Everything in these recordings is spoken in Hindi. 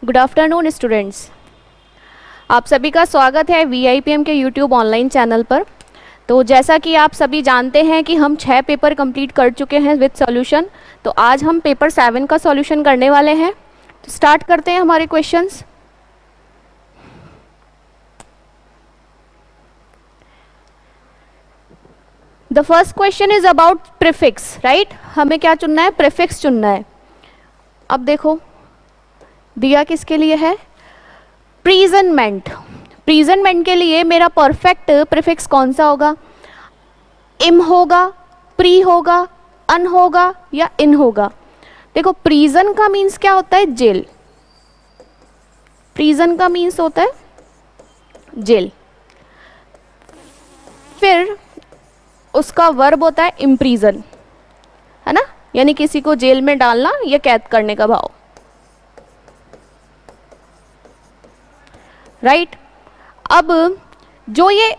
Good afternoon students. आप सभी का स्वागत है VIPM के यूट्यूब ऑनलाइन चैनल पर। तो जैसा कि आप सभी जानते हैं कि हम 6 पेपर कंप्लीट कर चुके हैं विद सॉल्यूशन। तो आज हम पेपर 7 का सॉल्यूशन करने वाले हैं। तो स्टार्ट करते हैं हमारे questions. The first question is about prefix, right. हमें क्या चुनना है? प्रीफिक्स चुनना है। अब देखो दिया किसके लिए है? प्रीजनमेंट। प्रीजनमेंट के लिए मेरा परफेक्ट प्रीफिक्स कौन सा होगा? इम होगा, प्री होगा, अन होगा या इन होगा? देखो प्रीजन का मीन्स क्या होता है? जेल। प्रीजन का मीन्स होता है जेल। फिर उसका वर्ब होता है इम्प्रीजन, है ना, यानी किसी को जेल में डालना या कैद करने का भाव, राइट। अब जो ये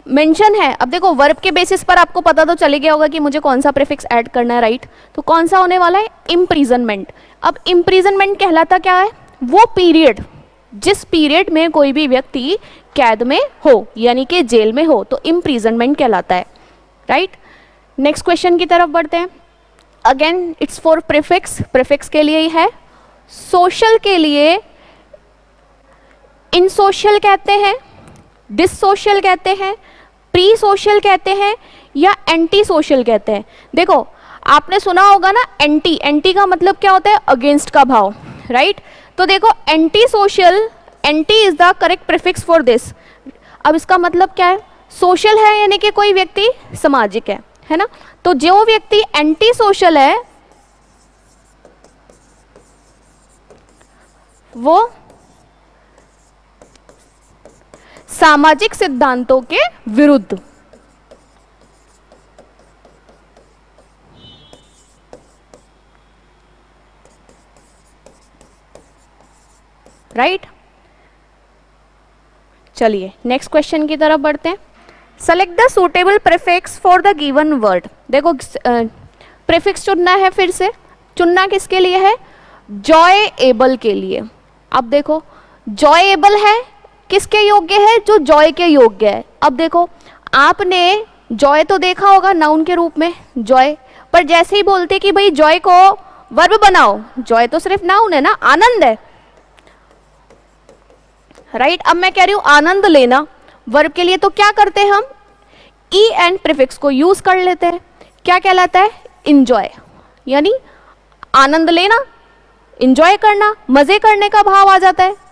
मेंशन है, अब देखो वर्ब के बेसिस पर आपको पता तो चले गया होगा कि मुझे कौन सा प्रीफिक्स ऐड करना है, राइट। तो कौन सा होने वाला है? इम्प्रीजनमेंट। अब इम्प्रीजनमेंट कहलाता क्या है? वो पीरियड जिस पीरियड में कोई भी व्यक्ति कैद में हो यानी कि जेल में हो, तो इम्प्रीजनमेंट कहलाता है, राइट। नेक्स्ट क्वेश्चन की तरफ बढ़ते हैं। Again it's for prefix. Prefix के लिए ही है। सोशल के लिए इन सोशल कहते हैं, डिस सोशल कहते हैं, प्री सोशल कहते हैं या एंटी सोशल कहते हैं। देखो आपने सुना होगा ना एंटी। एंटी का मतलब क्या होता है? अगेंस्ट का भाव, राइट। तो देखो anti social, anti is the correct prefix for this. अब इसका मतलब क्या है? सोशल है यानी कि कोई व्यक्ति सामाजिक है ना। तो जो व्यक्ति एंटी सोशल है वो सामाजिक सिद्धांतों के विरुद्ध, राइट। चलिए नेक्स्ट क्वेश्चन की तरफ बढ़ते हैं। Select the suitable prefix for the given word. देखो प्रीफिक्स चुनना है, फिर से चुनना किसके लिए है? जॉयएबल के लिए। अब देखो जॉयएबल है किसके योग्य है? जो जॉय के योग्य है। अब देखो आपने जॉय तो देखा होगा नाउन के रूप में जॉय, पर जैसे ही बोलते कि भाई जॉय को वर्ब बनाओ, जॉय तो सिर्फ नाउन है ना, आनंद है, राइट। अब मैं कह रही हूं आनंद लेना, वर्ब के लिए तो क्या करते हैं हम? ई एंड प्रीफिक्स को यूज कर लेते हैं। क्या कहलाता है? इंजॉय, यानी आनंद लेना, इंजॉय करना, मजे करने का भाव आ जाता है।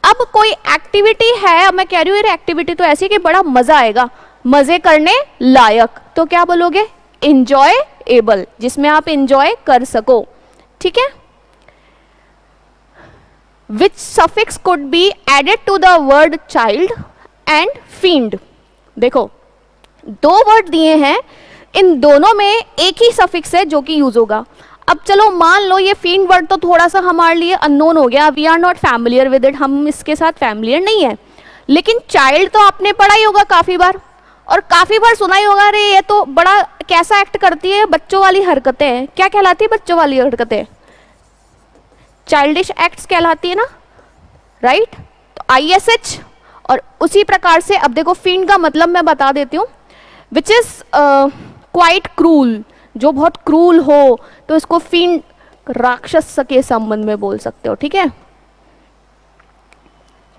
अब कोई एक्टिविटी है, अब मैं कह रही हूँ ये एक्टिविटी तो ऐसी कि बड़ा मजा आएगा, मजे करने लायक, तो क्या बोलोगे? इंजॉयएबल, जिसमें आप इंजॉय कर सको, ठीक है। Which suffix could be added to the word child and fiend? देखो दो वर्ड दिए हैं, इन दोनों में एक ही सफिक्स है जो कि यूज होगा। अब चलो मान लो ये फील्ड वर्ड तो थोड़ा सा हमारे लिए अननोन हो गया, we are not familiar with it, हम इसके साथ फैमिलियर नहीं है। लेकिन चाइल्ड तो आपने पढ़ा ही होगा काफी बार, और काफी बार सुना ही होगा, अरे ये तो बड़ा कैसा एक्ट करती है, बच्चों वाली हरकतें हैं। क्या कहलाती है? बच्चों वाली हरकतें, चाइल्डिश एक्ट्स कहलाती है ना, राइट। तो ISH, और उसी प्रकार से अब देखो फील्ड का मतलब मैं बता देती हूँ, विच इज क्वाइट क्रूल, जो बहुत क्रूल हो, तो इसको फील्ड राक्षस के संबंध में बोल सकते हो, ठीक है।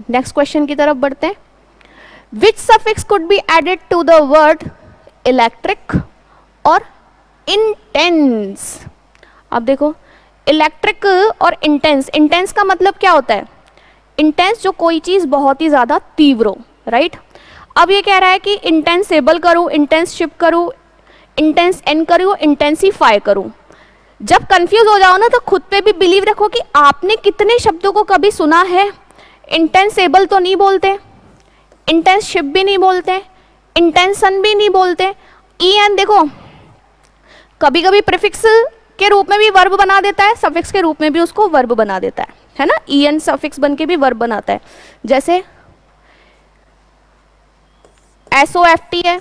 नेक्स्ट क्वेश्चन की तरफ बढ़ते हैं। Which suffix could be added to the word electric or intense? अब देखो इलेक्ट्रिक और इंटेंस। इंटेंस का मतलब क्या होता है? इंटेंस जो कोई चीज बहुत ही ज्यादा तीव्र हो, राइट। अब ये कह रहा है कि इंटेंसेबल करूं, इंटेंसशिप करूं, इंटेंस एन करूं, इंटेंसीफाई करूं। जब कंफ्यूज हो जाओ ना तो खुद पे भी बिलीव रखो कि आपने कितने शब्दों को कभी सुना है। इंटेंसेबल तो नहीं बोलते, इंटेंसशिप भी नहीं बोलते, इंटेंसन भी नहीं बोलते। ई एन देखो कभी कभी प्रीफिक्स के रूप में भी वर्ब बना देता है, सफिक्स के रूप में भी उसको वर्ब बना देता है ना। ई एन सफिक्स बन के भी वर्ब बनाता है, जैसे SOFT है,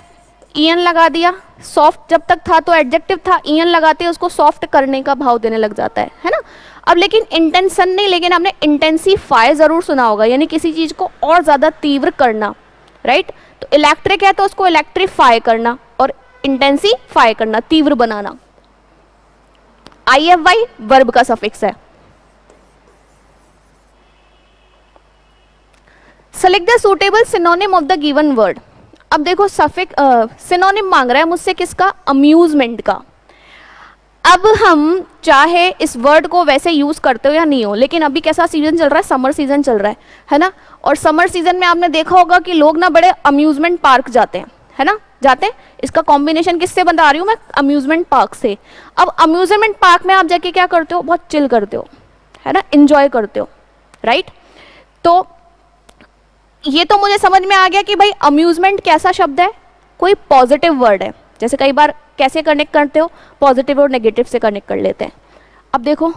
ईएन लगा दिया, सॉफ्ट जब तक था तो एडजेक्टिव था, ईएन लगाते उसको सॉफ्ट करने का भाव देने लग जाता है ना। अब लेकिन इंटेंशन नहीं, लेकिन आपने इंटेंसीफाई जरूर सुना होगा, यानी किसी चीज को और ज्यादा तीव्र करना, राइट। तो इलेक्ट्रिक है तो उसको इलेक्ट्रीफाई करना, और इंटेंसीफाई करना, तीव्र बनाना। IFY वर्ब का सफिक्स है। Select the suitable synonym of the given word. अब देखो सफिक्स सिनोनिम मांग रहा है मुझसे, किसका? अम्यूजमेंट का। अब हम चाहे इस वर्ड को वैसे यूज करते हो या नहीं हो, लेकिन अभी कैसा सीजन चल रहा है? समर सीजन चल रहा है ना। और समर सीजन में आपने देखा होगा कि लोग ना बड़े अम्यूजमेंट पार्क जाते हैं, है ना, जाते हैं। इसका कॉम्बिनेशन किससे बता रही हूँ मैं? अम्यूजमेंट पार्क से। अब अम्यूजमेंट पार्क में आप जाके क्या करते हो? बहुत चिल करते हो, है ना, इंजॉय करते हो, राइट। तो ये तो मुझे समझ में आ गया कि भाई अम्यूजमेंट कैसा शब्द है? कोई पॉजिटिव वर्ड है। जैसे कई बार कैसे कनेक्ट करते हो? पॉजिटिव और नेगेटिव से कनेक्ट कर लेते हैं। अब देखो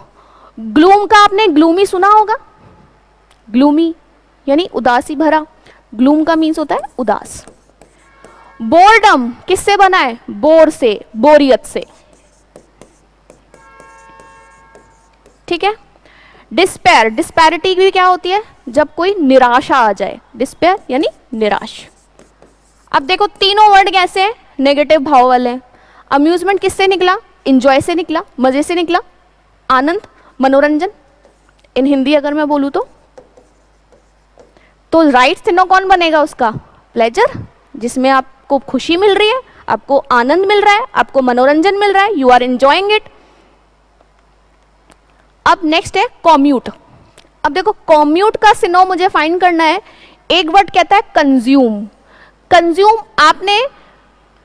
ग्लूम का आपने ग्लूमी सुना होगा। ग्लूमी यानी उदासी भरा, ग्लूम का मीन्स होता है उदास। बोर्डम किससे बना है? बोर से, बोरियत से, ठीक है। डिस्पेयर, डिस्पैरिटी भी क्या होती है? जब कोई निराशा आ जाए, डिस्पेयर यानी निराश। अब देखो तीनों वर्ड कैसे हैं? नेगेटिव भाव वाले हैं। अम्यूजमेंट किससे निकला? इंजॉय से निकला, मजे से निकला, आनंद, मनोरंजन इन हिंदी अगर मैं बोलूं तो राइट सिनो कौन बनेगा उसका? प्लेजर, जिसमें आपको खुशी मिल रही है, आपको आनंद मिल रहा है, आपको मनोरंजन मिल रहा है, यू आर एंजॉइंग इट। अब नेक्स्ट है कॉम्यूट। अब देखो कॉम्यूट का सिनो मुझे फाइंड करना है। एक वर्ड कहता है कंज्यूम। कंज्यूम आपने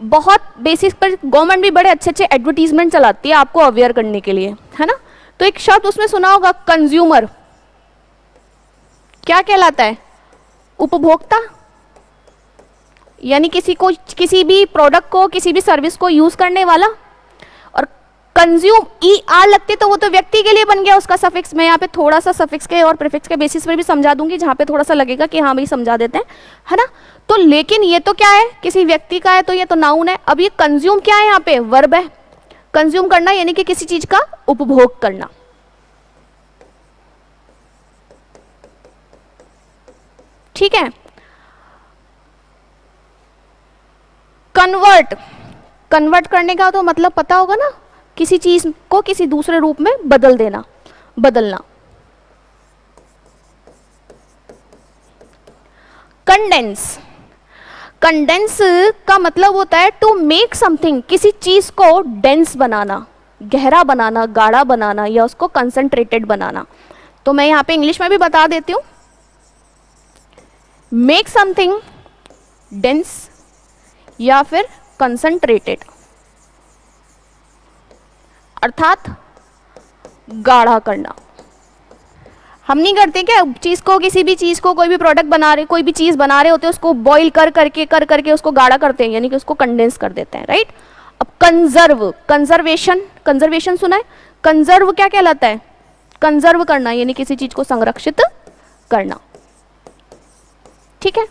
बहुत बेसिस पर, गवर्नमेंट भी बड़े अच्छे अच्छे एडवर्टीजमेंट चलाती है आपको अवेयर करने के लिए, है ना। तो एक शब्द उसमें सुना होगा कंज्यूमर, क्या कहलाता है? उपभोक्ता, यानी किसी को, किसी भी प्रोडक्ट को, किसी भी सर्विस को यूज करने वाला। और कंज्यूम ER लगती तो वो तो व्यक्ति के लिए बन गया उसका सफिक्स। मैं यहाँ पे थोड़ा सा सफिक्स के और प्रीफिक्स के बेसिस पर भी समझा दूंगी, जहाँ पे थोड़ा सा लगेगा कि हाँ भाई समझा देते हैं, है ना। तो लेकिन ये तो क्या है? किसी व्यक्ति का है तो ये तो नाउन है। अब ये कंज्यूम क्या है? यहाँ पे वर्ब है। कंज्यूम करना यानी कि किसी चीज का उपभोग करना, ठीक है। कन्वर्ट, कन्वर्ट करने का तो मतलब पता होगा ना, किसी चीज को किसी दूसरे रूप में बदल देना, बदलना। कंडेंस, कंडेंस का मतलब होता है टू मेक समथिंग, किसी चीज को डेंस बनाना, गहरा बनाना, गाढ़ा बनाना, या उसको कंसंट्रेटेड बनाना। तो मैं यहां पे इंग्लिश में भी बता देती हूं, मेक समथिंग डेंस या फिर कंसंट्रेटेड, अर्थात गाढ़ा करना। हम नहीं करते क्या चीज को, किसी भी चीज को, कोई भी प्रोडक्ट बना रहे, कोई भी चीज बना रहे होते हैं, उसको बॉईल कर करके उसको गाढ़ा करते हैं, यानी कि उसको कंडेंस कर देते हैं, राइट। अब कंजर्व, कंजर्वेशन, कंजर्वेशन सुना है? कंजर्व क्या कहलाता है? कंजर्व करना, यानी किसी चीज को संरक्षित करना, ठीक है।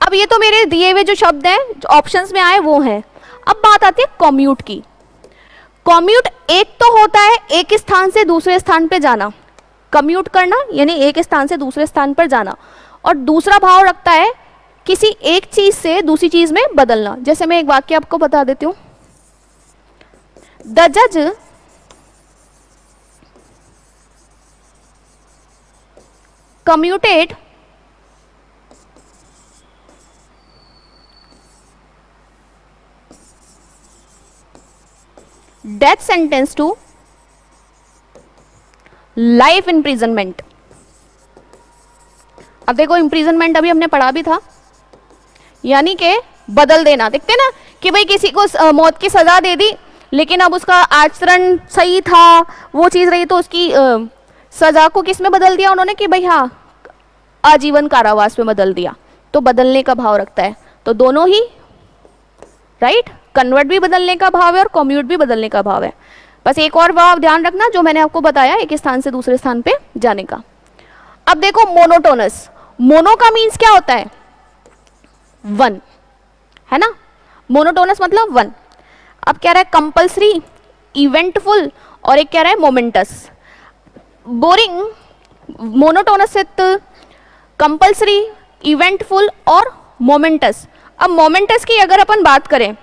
अब ये तो मेरे दिए हुए जो शब्द हैं, जो ऑप्शंस में आए वो हैं। अब बात आती है कॉम्यूट की। कॉम्यूट एक तो होता है एक स्थान से दूसरे स्थान पे जाना, कम्यूट करना यानी एक स्थान से दूसरे स्थान पर जाना, और दूसरा भाव रखता है किसी एक चीज से दूसरी चीज में बदलना। जैसे मैं एक वाक्य आपको बता देती हूं, द जज commuted death sentence to life imprisonment. अब देखो इम्प्रिजनमेंट अभी हमने पढ़ा भी था, यानी कि बदल देना। देखते ना कि भाई किसी को मौत की सजा दे दी, लेकिन अब उसका आचरण सही था, वो चीज रही, तो उसकी सजा को किस में बदल दिया उन्होंने? कि भाई हाँ, आजीवन कारावास में बदल दिया। तो बदलने का भाव रखता है, तो दोनों ही, राइट। कन्वर्ट भी बदलने का भाव है और कम्यूट भी बदलने का भाव है। बस एक और भाव ध्यान रखना जो मैंने आपको बताया, एक स्थान से दूसरे स्थान पे जाने का। अब देखो मोनोटोनस, मोनो का मीन्स क्या होता है? वन, है ना। मोनोटोनस मतलब वन। अब कह रहा है कंपल्सरी, इवेंटफुल, और एक कह रहा है मोमेंटस। बोरिंग, मोनोटोनस से कंपल्सरी, इवेंटफुल और मोमेंटस। अब मोमेंटस की अगर अपन बात करें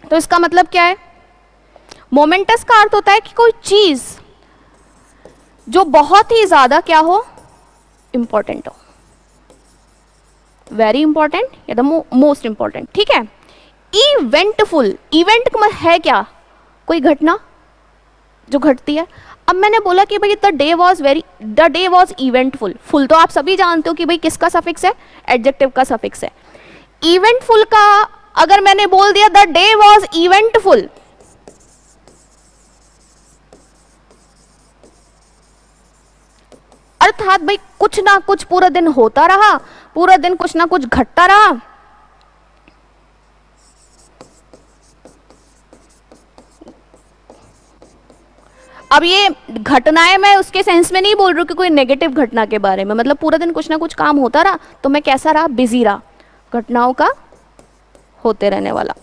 तो इसका मतलब क्या है? मोमेंटस का अर्थ होता है कि कोई चीज जो बहुत ही ज्यादा क्या हो, इंपॉर्टेंट हो, वेरी इंपॉर्टेंट या द मोस्ट इंपॉर्टेंट, ठीक है। इवेंटफुल, इवेंट है क्या? कोई घटना जो घटती है। अब मैंने बोला कि भाई the day was eventful. Full तो आप सभी जानते हो कि भाई किसका सफिक्स है? एडजेक्टिव का सफिक्स है। इवेंटफुल का अगर मैंने बोल दिया द डे वॉज इवेंटफुल, अर्थात भाई कुछ ना कुछ पूरा दिन होता रहा, पूरा दिन कुछ ना कुछ घटता रहा। अब ये घटनाएं मैं उसके सेंस में नहीं बोल रही हूँ कि कोई नेगेटिव घटना के बारे में, मतलब पूरा दिन कुछ ना कुछ काम होता रहा तो मैं कैसा रहा? बिजी रहा, घटनाओं का होते रहने वाला,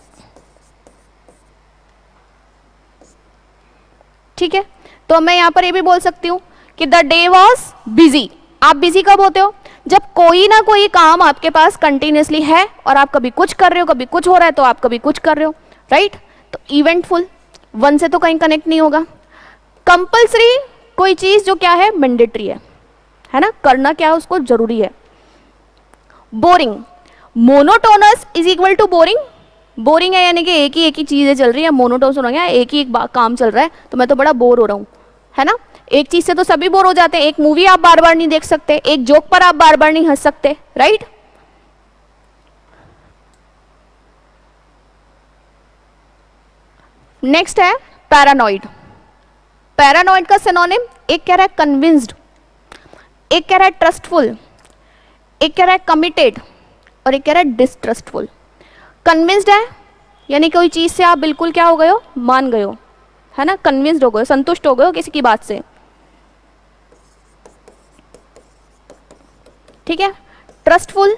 ठीक है। तो मैं यहां पर ये भी बोल सकती हूं कि द डे वॉज बिजी। आप बिजी कब होते हो? जब कोई ना कोई काम आपके पास कंटिन्यूसली है और आप कभी कुछ कर रहे हो, कभी कुछ हो रहा है तो आप कभी कुछ कर रहे हो, राइट। तो इवेंटफुल वन से तो कहीं कनेक्ट नहीं होगा। कंपल्सरी, कोई चीज जो क्या है? मैंडेटरी है ना, करना क्या है उसको, जरूरी है। Boring, monotonous is equal to boring. Boring है यानी कि एक ही चीजें चल रही है। मोनोटोनस हो गया एक ही काम चल रहा है तो मैं तो बड़ा बोर हो रहा हूं, है ना। एक चीज से तो सभी बोर हो जाते हैं। एक मूवी आप बार बार नहीं देख सकते, एक जोक पर आप बार बार नहीं हंस सकते, राइट। नेक्स्ट है पैरानॉइड। पैरानॉइड का सिनोनिम, एक कह रहा है कन्विंस्ड, एक कह रहा है ट्रस्टफुल, एक कह रहा है कमिटेड, और एक कह रहा है डिस्ट्रस्टफुल। कन्विंस्ड है यानी कोई चीज से आप बिल्कुल क्या हो गए हो? मान गए हो, है ना, कन्विंस्ड हो गए, संतुष्ट हो गए हो किसी की बात से, ठीक है। ट्रस्टफुल,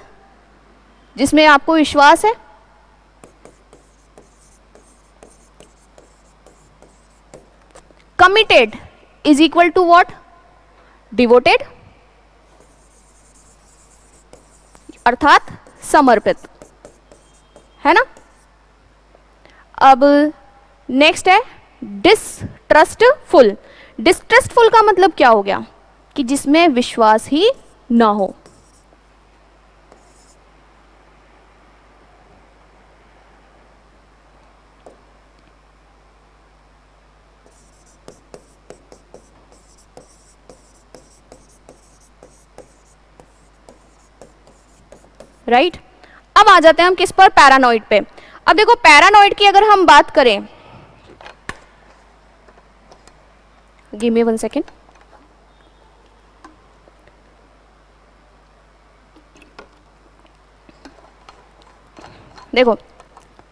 जिसमें आपको विश्वास है। Committed is equal to what? Devoted, अर्थात समर्पित, है ना। अब नेक्स्ट है डिसट्रस्टफुल। डिसट्रस्टफुल का मतलब क्या हो गया? कि जिसमें विश्वास ही ना हो। राइट अब आ जाते हैं हम किस पर? पैरानॉइड पे। अब देखो पैरानॉइड की अगर हम बात करें, गिव मी 1 सेकेंड। देखो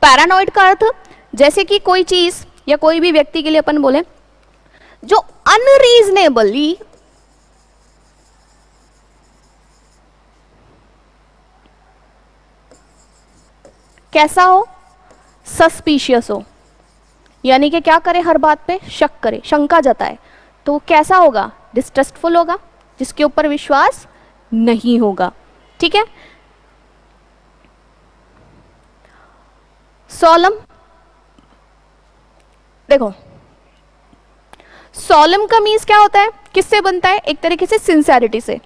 पैरानॉइड का अर्थ जैसे कि कोई चीज या कोई भी व्यक्ति के लिए अपन बोले जो अनरीजनेबली कैसा हो? सस्पिशियस हो, यानी कि क्या करे? हर बात पे शक करे, शंका जताए, तो कैसा होगा? डिस्ट्रस्टफुल होगा, जिसके ऊपर विश्वास नहीं होगा, ठीक है। सोलम, देखो सोलम का मीन्स क्या होता है? किससे बनता है? एक तरीके से सिंसियरिटी से,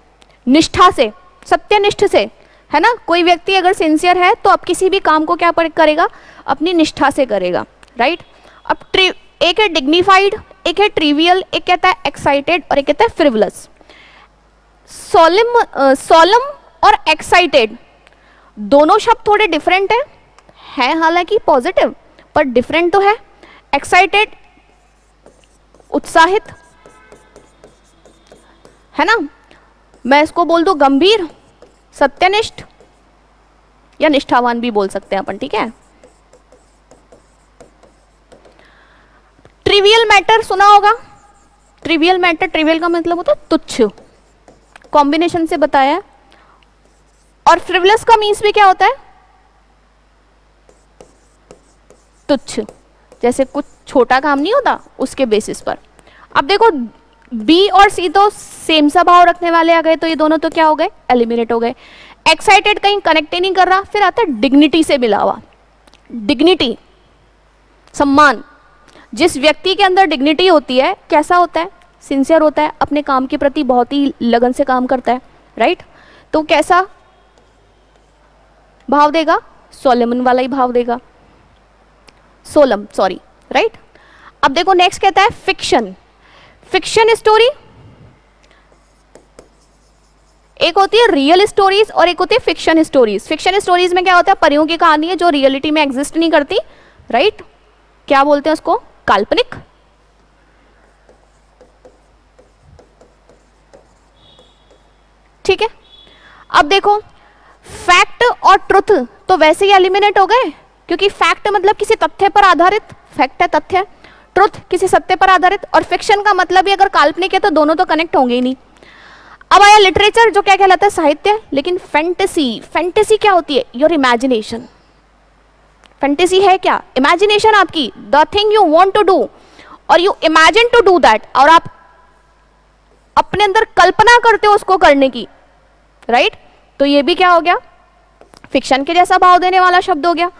निष्ठा से, सत्यनिष्ठ से, है ना। कोई व्यक्ति अगर सिंसियर है तो अब किसी भी काम को क्या करेगा? अपनी निष्ठा से करेगा, राइट। अब एक है डिग्निफाइड, एक है ट्रिवियल, एक कहता है एक्साइटेड और एक कहता है फ्रिवलस। सोलम और एक्साइटेड दोनों शब्द थोड़े डिफरेंट है हालांकि पॉजिटिव, पर डिफरेंट तो है। एक्साइटेड उत्साहित, है ना। मैं इसको बोल दूं गंभीर, सत्यनिष्ठ या निष्ठावान भी बोल सकते हैं अपन, ठीक है। ट्रिवियल मैटर सुना होगा। ट्रिवियल मैटर, ट्रिवियल का मतलब होता है तुच्छ, कॉम्बिनेशन से बताया है। और फ्रिवलस का मीन्स भी क्या होता है? तुच्छ, जैसे कुछ छोटा काम नहीं होता उसके बेसिस पर। अब देखो बी और सी तो सेम सा भाव रखने वाले आ गए, तो ये दोनों तो क्या हो गए, एलिमिनेट हो गए। एक्साइटेड कहीं कनेक्ट ही नहीं कर रहा। फिर आता है डिग्निटी से मिला हुआ। डिग्निटी, सम्मान। जिस व्यक्ति के अंदर डिग्निटी होती है कैसा होता है, सिंसियर होता है, अपने काम के प्रति बहुत ही लगन से काम करता है, राइट। तो कैसा भाव देगा, सोलेमन वाला ही भाव देगा, सोलम सॉरी, राइट। अब देखो नेक्स्ट कहता है फिक्शन। फिक्शन स्टोरी, एक होती है रियल स्टोरीज और एक होती है फिक्शन स्टोरीज। फिक्शन स्टोरीज में क्या होता है, परियों की कहानी है जो रियलिटी में एग्जिस्ट नहीं करती, राइट। क्या बोलते हैं उसको, काल्पनिक। ठीक है। अब देखो फैक्ट और ट्रुथ तो वैसे ही एलिमिनेट हो गए, क्योंकि फैक्ट मतलब किसी तथ्य पर आधारित, फैक्ट है तथ्य, ट्रुथ किसी सत्य पर आधारित, और फिक्शन का मतलब ही अगर काल्पनिक है तो दोनों तो कनेक्ट होंगे ही नहीं। अब आया लिटरेचर, जो क्या कहलाता है, साहित्य। लेकिन फैंटेसी, फैंटेसी क्या होती है, योर इमेजिनेशन। फैंटेसी है क्या, इमेजिनेशन आपकी, the thing you want to do or you imagine to do that, और आप अपने अंदर कल्पना करते हो उसको करने की, राइट। तो ये भी क्या हो गया, फिक्शन के जैसा भाव देने वाला शब्द हो गया।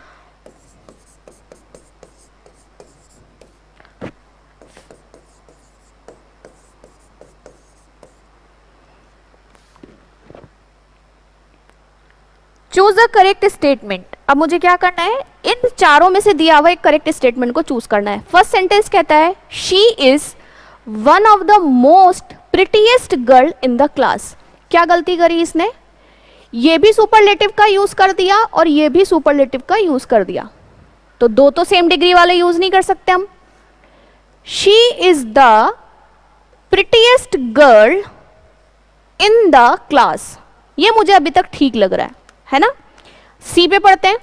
Choose the correct statement. अब मुझे क्या करना है, इन चारों में से दिया हुआ एक करेक्ट स्टेटमेंट को चूज करना है। फर्स्ट सेंटेंस कहता है she is one of the most prettiest girl in the class. क्या गलती करी इसने, ये भी सुपरलेटिव का यूज कर दिया और ये भी सुपरलेटिव का यूज कर दिया, तो दो तो सेम डिग्री वाले यूज नहीं कर सकते हम। She is the prettiest girl in the class, ये मुझे अभी तक ठीक लग रहा है ना। सी पे पढ़ते हैं,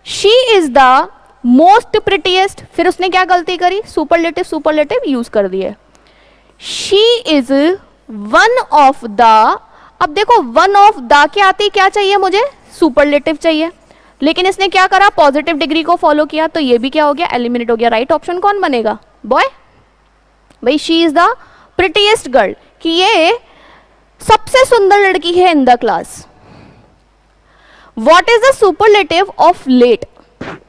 she is the most prettiest, फिर उसने क्या गलती करी, सुपरलेटिव सुपरलेटिव यूज कर दिए। She is one of the, अब देखो वन ऑफ द के आती क्या चाहिए मुझे, सुपरलेटिव चाहिए, लेकिन इसने क्या करा, पॉजिटिव डिग्री को फॉलो किया, तो ये भी क्या हो गया, एलिमिनेट हो गया। राइट ऑप्शन कौन बनेगा, बॉय। भाई she is the prettiest girl, कि ये सबसे सुंदर लड़की है in the class. What is the superlative of late,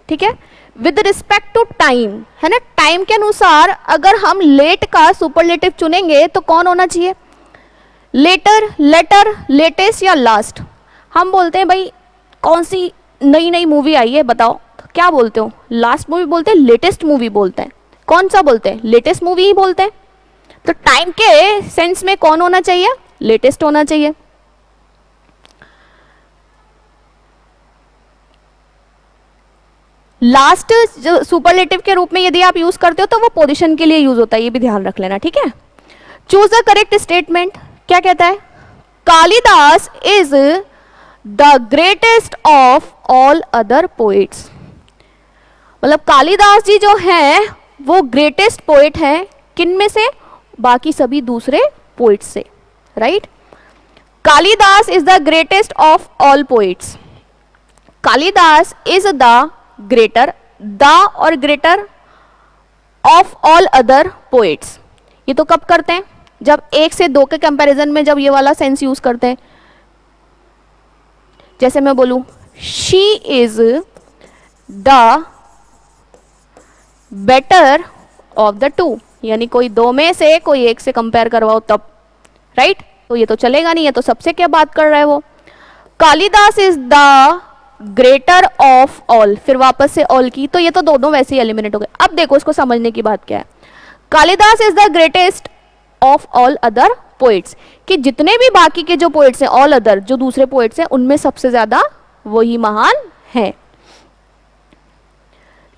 ठीक है, विद रिस्पेक्ट टू टाइम, है ना। टाइम के अनुसार अगर हम लेट का सुपरलेटिव चुनेंगे तो कौन होना चाहिए, लेटर, लेटर, लेटेस्ट या लास्ट। हम बोलते हैं भाई कौन सी नई नई मूवी आई है बताओ, तो क्या बोलते हो, लास्ट मूवी बोलते हैं, लेटेस्ट मूवी बोलते हैं, कौन सा बोलते हैं, लेटेस्ट मूवी ही बोलते हैं। तो टाइम के सेंस में कौन होना चाहिए, लेटेस्ट होना चाहिए। लास्ट जो सुपरलेटिव के रूप में यदि आप यूज करते हो तो वो पोजीशन के लिए यूज होता है, ये भी ध्यान रख लेना, ठीक है। Choose the correct statement. क्या कहता है, Kalidas is the greatest of all other poets, मतलब कालिदास जी जो हैं वो ग्रेटेस्ट पोइट हैं, किन में से, बाकी सभी दूसरे पोइट्स से, right. Kalidas is the greatest of all poets, Kalidas is the greater, the or greater of all other poets. ये तो कब करते हैं, जब एक से दो के कंपैरिजन में जब ये वाला सेंस यूज करते हैं। जैसे मैं बोलूं she is the better of the two, यानी कोई दो में से कोई एक से कंपेयर करवाओ तब, राइट। तो ये तो चलेगा नहीं, है तो सबसे क्या बात कर रहा है वो। Kalidas is the greater of all, फिर वापस से ऑल की, तो ये तो दोनों वैसे ही एलिमिनेट हो गए। अब देखो इसको समझने की बात क्या है, Kalidas is the greatest of all other poets, कि जितने भी बाकी के जो पोइट्स हैं, ऑल अदर जो दूसरे पोइट्स हैं, उनमें सबसे ज्यादा वही महान है।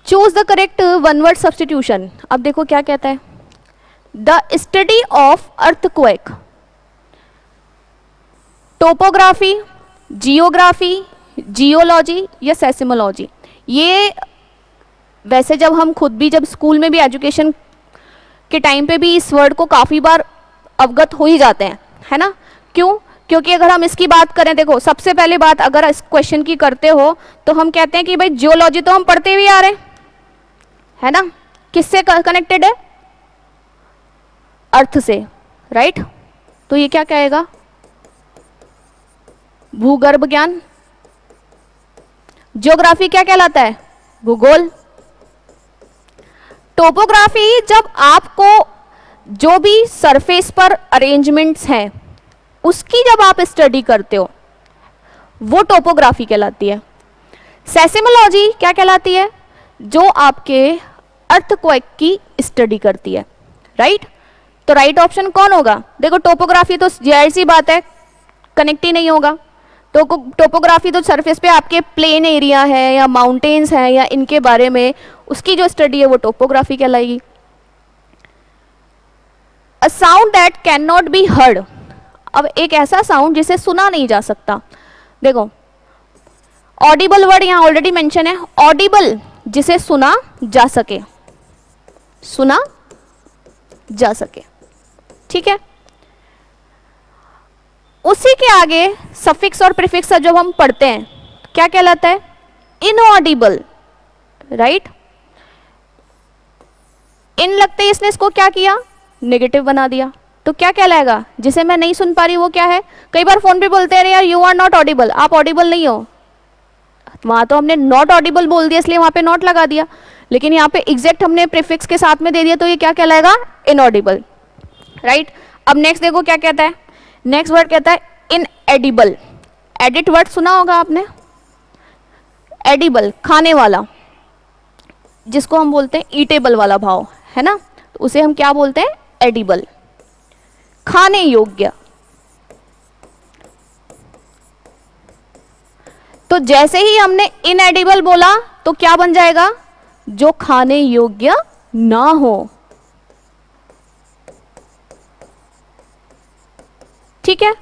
Choose the correct one word substitution. अब देखो क्या कहता है, the study of earthquake, topography, geography, geology या सेस्मोलॉजी। ये वैसे जब हम खुद भी जब स्कूल में भी एजुकेशन के टाइम पे भी इस वर्ड को काफ़ी बार अवगत हो ही जाते हैं, है ना। क्यों, क्योंकि अगर हम इसकी बात करें, देखो सबसे पहले बात अगर इस क्वेश्चन की करते हो तो हम कहते हैं कि भाई जियोलॉजी तो हम पढ़ते हुए आ रहे हैं, है ना, किससे कनेक्टेड है, अर्थ से, राइट। तो ये क्या कहेगा, भूगर्भ ज्ञान। ज्योग्राफी क्या कहलाता है, भूगोल। टोपोग्राफी जब आपको जो भी सरफेस पर अरेंजमेंट्स हैं उसकी जब आप स्टडी करते हो वो टोपोग्राफी कहलाती है। सेस्मोलॉजी क्या कहलाती है, जो आपके अर्थक्वेक की स्टडी करती है, राइट। तो राइट ऑप्शन कौन होगा, देखो टोपोग्राफी तो जाहिर सी बात है कनेक्ट ही नहीं होगा। तो टोपोग्राफी तो सरफेस पे आपके प्लेन एरिया है या माउंटेन्स है या इनके बारे में उसकी जो स्टडी है वो टोपोग्राफी कहलाएगी। A sound that can not be heard, अब एक ऐसा साउंड जिसे सुना नहीं जा सकता। देखो ऑडिबल वर्ड यहां ऑलरेडी मेंशन है, ऑडिबल जिसे सुना जा सके, सुना जा सके, ठीक है। उसी के आगे सफिक्स और प्रीफिक्स जब हम पढ़ते हैं क्या कहलाता है, इनऑडिबल, राइट। इन लगते ही इसने इसको क्या किया, नेगेटिव बना दिया, तो क्या कहलाएगा, जिसे मैं नहीं सुन पा रही वो क्या है। कई बार फोन पे बोलते हैं यार यू आर नॉट ऑडिबल, आप ऑडिबल नहीं हो, वहां तो हमने नॉट ऑडिबल बोल दिया इसलिए वहां पे नॉट लगा दिया, लेकिन यहाँ पे एग्जैक्ट हमने प्रीफिक्स के साथ में दे दिया तो ये क्या कहलाएगा, इनऑडिबल, राइट। अब नेक्स्ट देखो क्या कहता है, नेक्स्ट वर्ड कहता है इनएडिबल। एडिट वर्ड सुना होगा आपने, एडिबल खाने वाला, जिसको हम बोलते हैं ईटेबल वाला भाव, है ना, तो उसे हम क्या बोलते हैं, एडिबल, खाने योग्य। तो जैसे ही हमने इनएडिबल बोला तो क्या बन जाएगा, जो खाने योग्य ना हो, ठीक है।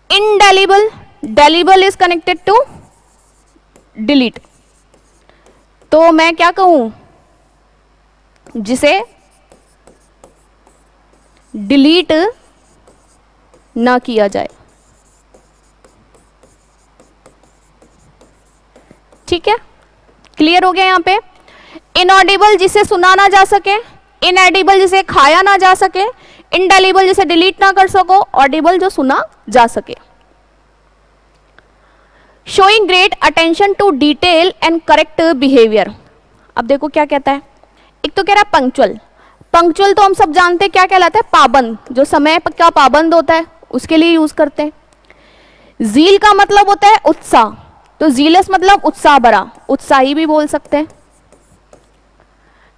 Indelible, delible is connected to delete, तो मैं क्या कहूं, जिसे डिलीट ना किया जाए, ठीक है, क्लियर हो गया यहां पे। इनऑडिबल जिसे सुना ना जा सके, इनएडिबल जिसे खाया ना जा सके, इंडेलिबल जिसे डिलीट ना कर सको, ऑडिबल जो सुना जा सके। Showing great attention to detail and correct behaviour. अब देखो क्या कहता है, एक तो कह रहा है पंक्चुअल, पंक्चुअल तो हम सब जानते हैं क्या कहलाता है, पाबंद, जो समय का पाबंद होता है उसके लिए यूज करते हैं। जील का मतलब होता है उत्साह, तो जीलस मतलब उत्साह भरा, उत्साही भी बोल सकते हैं।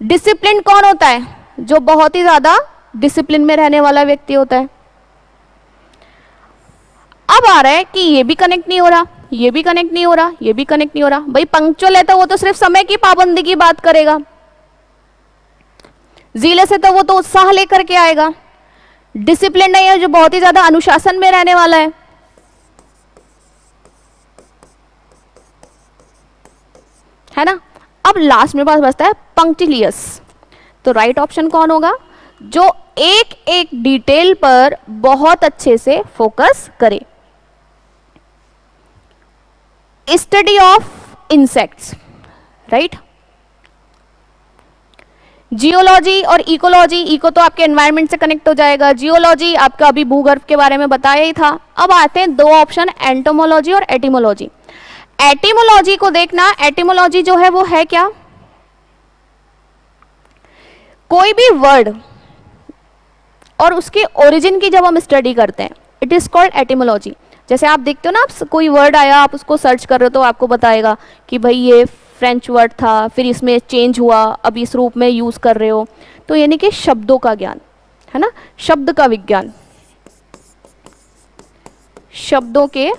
डिसिप्लिन कौन होता है, जो बहुत ही ज्यादा डिसिप्लिन में रहने वाला व्यक्ति होता है। अब आ रहा है कि ये भी कनेक्ट नहीं हो रहा, ये भी कनेक्ट नहीं हो रहा, ये भी कनेक्ट नहीं हो रहा। भाई पंक्चुअल है तो वो तो सिर्फ समय की पाबंदी की बात करेगा, जीलस है तो वो तो उत्साह लेकर के आएगा, डिसिप्लिन नहीं है जो बहुत ही ज्यादा अनुशासन में रहने वाला है ना। अब लास्ट में पास बचता है पंक्टिलियस, तो राइट ऑप्शन कौन होगा, जो एक एक डिटेल पर बहुत अच्छे से फोकस करे। Study of insects, right. Geology और इकोलॉजी, इको तो आपके एनवायरनमेंट से कनेक्ट हो जाएगा, जियोलॉजी आपका अभी भूगर्भ के बारे में बताया ही था। अब आते हैं दो ऑप्शन, एंटोमोलॉजी और एटिमोलॉजी। एटिमोलॉजी को देखना, एटिमोलॉजी जो है वो है क्या, कोई भी वर्ड और उसके ओरिजिन की जब हम स्टडी करते हैं, इट इज कॉल्ड एटिमोलॉजी। जैसे आप देखते हो ना, आप कोई वर्ड आया आप उसको सर्च कर रहे हो तो आपको बताएगा कि भाई ये फ्रेंच वर्ड था, फिर इसमें चेंज हुआ, अब इस रूप में यूज कर रहे हो, तो यानी कि शब्दों का ज्ञान है ना, शब्द का विज्ञान, शब्दों के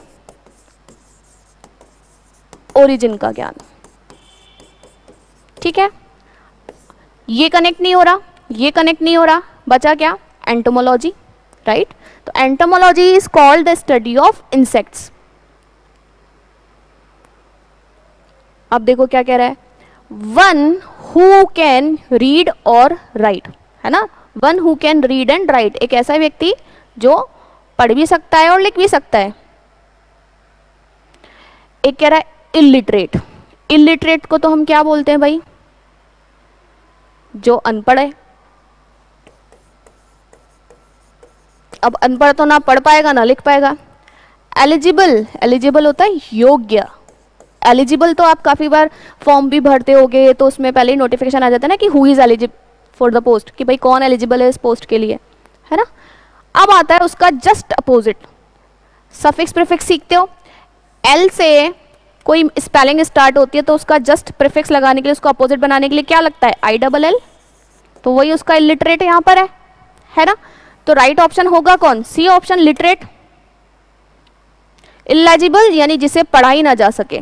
ओरिजिन का ज्ञान, ठीक है। ये कनेक्ट नहीं हो रहा, ये कनेक्ट नहीं हो रहा, बचा क्या, एंटोमोलॉजी, राइट। तो entomology is called the study of insects. अब देखो क्या कह रहा है, वन हु कैन रीड और राइट, है ना, one who can read and right, एक ऐसा व्यक्ति जो पढ़ भी सकता है और लिख भी सकता है। एक कह रहा है इलिटरेट, इलिटरेट को तो हम क्या बोलते हैं भाई, जो अनपढ़ है। अब अनपढ़ तो ना पढ़ पाएगा ना लिख पाएगा। एलिजिबल, एलिजिबल होता है योग्य। एलिजिबल तो आप काफ़ी बार फॉर्म भी भरते होगे तो उसमें पहले ही नोटिफिकेशन आ जाता है ना कि who is eligible for the post, कि भाई कौन एलिजिबल है इस पोस्ट के लिए, है ना। अब आता है उसका जस्ट अपोजिट, सफिक्स प्रीफिक्स सीखते हो। एल से कोई स्पेलिंग स्टार्ट होती है तो उसका जस्ट प्रीफिक्स लगाने के लिए, उसको अपोजिट बनाने के लिए क्या लगता है, आई डबल एल। तो वही उसका इलिटरेट यहाँ पर है ना। तो राइट ऑप्शन होगा कौन, सी ऑप्शन, लिटरेट। इलेजिबल यानी जिसे पढ़ा ही ना जा सके।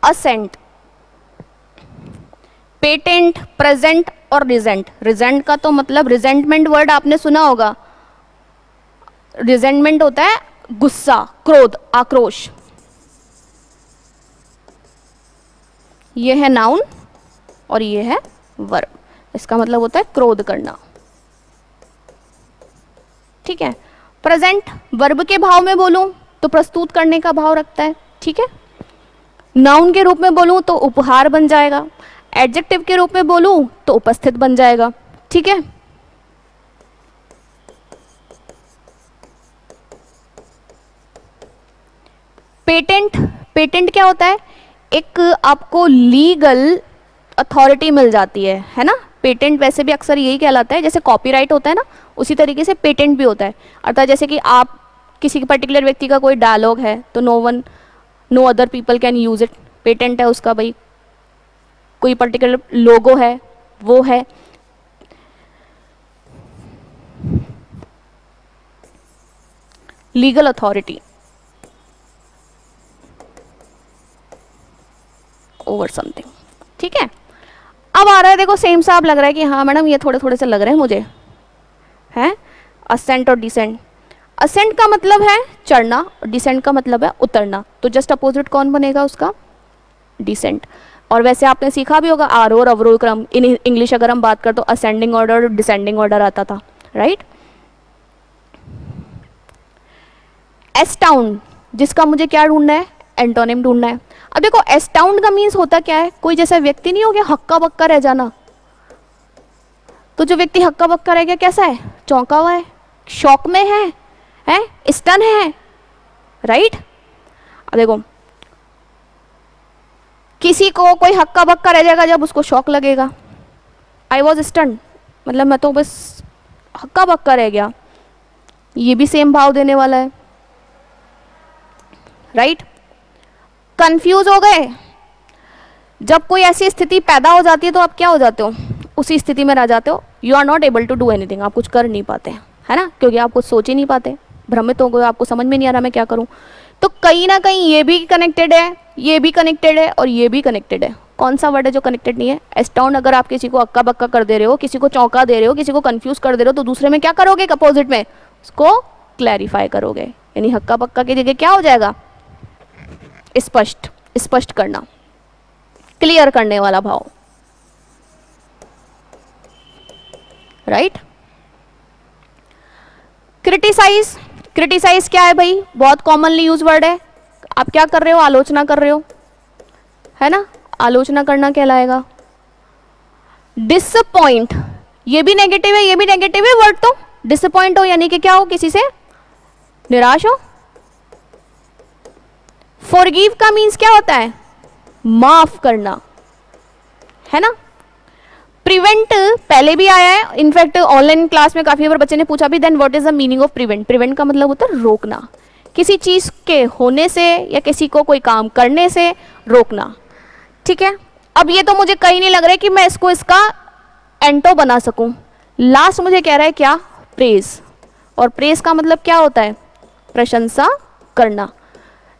असेंट, पेटेंट, प्रेजेंट और रिजेंट। रिजेंट का तो मतलब रिजेंटमेंट वर्ड आपने सुना होगा। रिजेंटमेंट होता है गुस्सा, क्रोध, आक्रोश। ये है नाउन और ये है वर्ब। इसका मतलब होता है क्रोध करना, ठीक है। प्रेजेंट वर्ब के भाव में बोलूं तो प्रस्तुत करने का भाव रखता है, ठीक है। नाउन के रूप में बोलूं तो उपहार बन जाएगा। एडजेक्टिव के रूप में बोलूं तो उपस्थित बन जाएगा, ठीक है। पेटेंट, पेटेंट क्या होता है, एक आपको लीगल अथॉरिटी मिल जाती है ना। पेटेंट वैसे भी अक्सर यही कहलाता है, जैसे कॉपीराइट होता है ना, उसी तरीके से पेटेंट भी होता है। अर्थात जैसे कि आप किसी पर्टिकुलर व्यक्ति का कोई डायलॉग है तो no other people can use it, patent है उसका। भाई कोई पर्टिकुलर लोगो है वो है। लीगल अथॉरिटी ओवर समथिंग, ठीक है। अब आ रहा है देखो सेम सा, अब लग रहा है कि हाँ मैडम ये थोड़े थोड़े से लग रहे हैं मुझे, हैं असेंट और डिसेंट। असेंट का मतलब है चढ़ना और डिसेंट का मतलब है उतरना। तो जस्ट अपोजिट कौन बनेगा उसका, डिसेंट। और वैसे आपने सीखा भी होगा आरोह अवरोह क्रम। इन इंग्लिश अगर हम बात करें तो असेंडिंग ऑर्डर और डिसेंडिंग ऑर्डर आता था, राइट। एस्टाउंड, जिसका मुझे क्या ढूंढना है, एंटोनिम ढूंढना है। अब देखो एस्टाउंड का मीन्स होता क्या है, कोई जैसा व्यक्ति नहीं हो गया हक्का बक्का रह जाना। तो जो व्यक्ति हक्का बक्का रह गया कैसा है, चौंका हुआ है, शॉक में है, स्टन है, राइट। अब देखो किसी को कोई हक्का बक्का रह जाएगा जब उसको शॉक लगेगा। आई वॉज स्टन मतलब मैं तो बस हक्का बक्का रह गया, ये भी सेम भाव देने वाला है, राइट। कंफ्यूज हो गए, जब कोई ऐसी स्थिति पैदा हो जाती है तो आप क्या हो जाते हो, उसी स्थिति में रह जाते हो। You are not able to do anything, आप कुछ कर नहीं पाते, है ना, क्योंकि आप कुछ सोच ही नहीं पाते, भ्रमित हो गए, आपको समझ में नहीं आ रहा मैं क्या करूं। तो कहीं ना कहीं ये भी कनेक्टेड है, ये भी कनेक्टेड है और ये भी कनेक्टेड है। कौन सा वर्ड है जो कनेक्टेड नहीं है, एस्टाउंड। अगर आप किसी को अक्का बक्का कर दे रहे हो, किसी को चौंका दे रहे हो, किसी को कंफ्यूज कर दे रहे हो, तो दूसरे में क्या करोगे, अपोजिट में उसको क्लैरिफाई करोगे। यानी हक्का बक्का की जगह क्या हो जाएगा, स्पष्ट, स्पष्ट करना, क्लियर करने वाला भाव, राइट। क्रिटिसाइज, क्रिटिसाइज क्या है भाई, बहुत कॉमनली यूज वर्ड है। आप क्या कर रहे हो, आलोचना कर रहे हो, है ना, आलोचना करना कहलाएगा। डिसअपॉइंट, ये भी नेगेटिव है, ये भी नेगेटिव है वर्ड। तो डिसअपॉइंट हो यानी कि क्या हो, किसी से निराश हो। फॉरगिव का मीन्स क्या होता है, माफ करना, है ना। प्रिवेंट पहले भी आया है, इनफैक्ट ऑनलाइन क्लास में काफी बार बच्चे ने पूछा भी, then what is the meaning of prevent. Prevent का मतलब होता है रोकना, किसी चीज के होने से या किसी को कोई काम करने से रोकना, ठीक है। अब ये तो मुझे कहीं नहीं लग रहा है कि मैं इसको इसका एंटो बना सकूं। लास्ट मुझे कह रहा है क्या, प्रेज। और प्रेज का मतलब क्या होता है, प्रशंसा करना।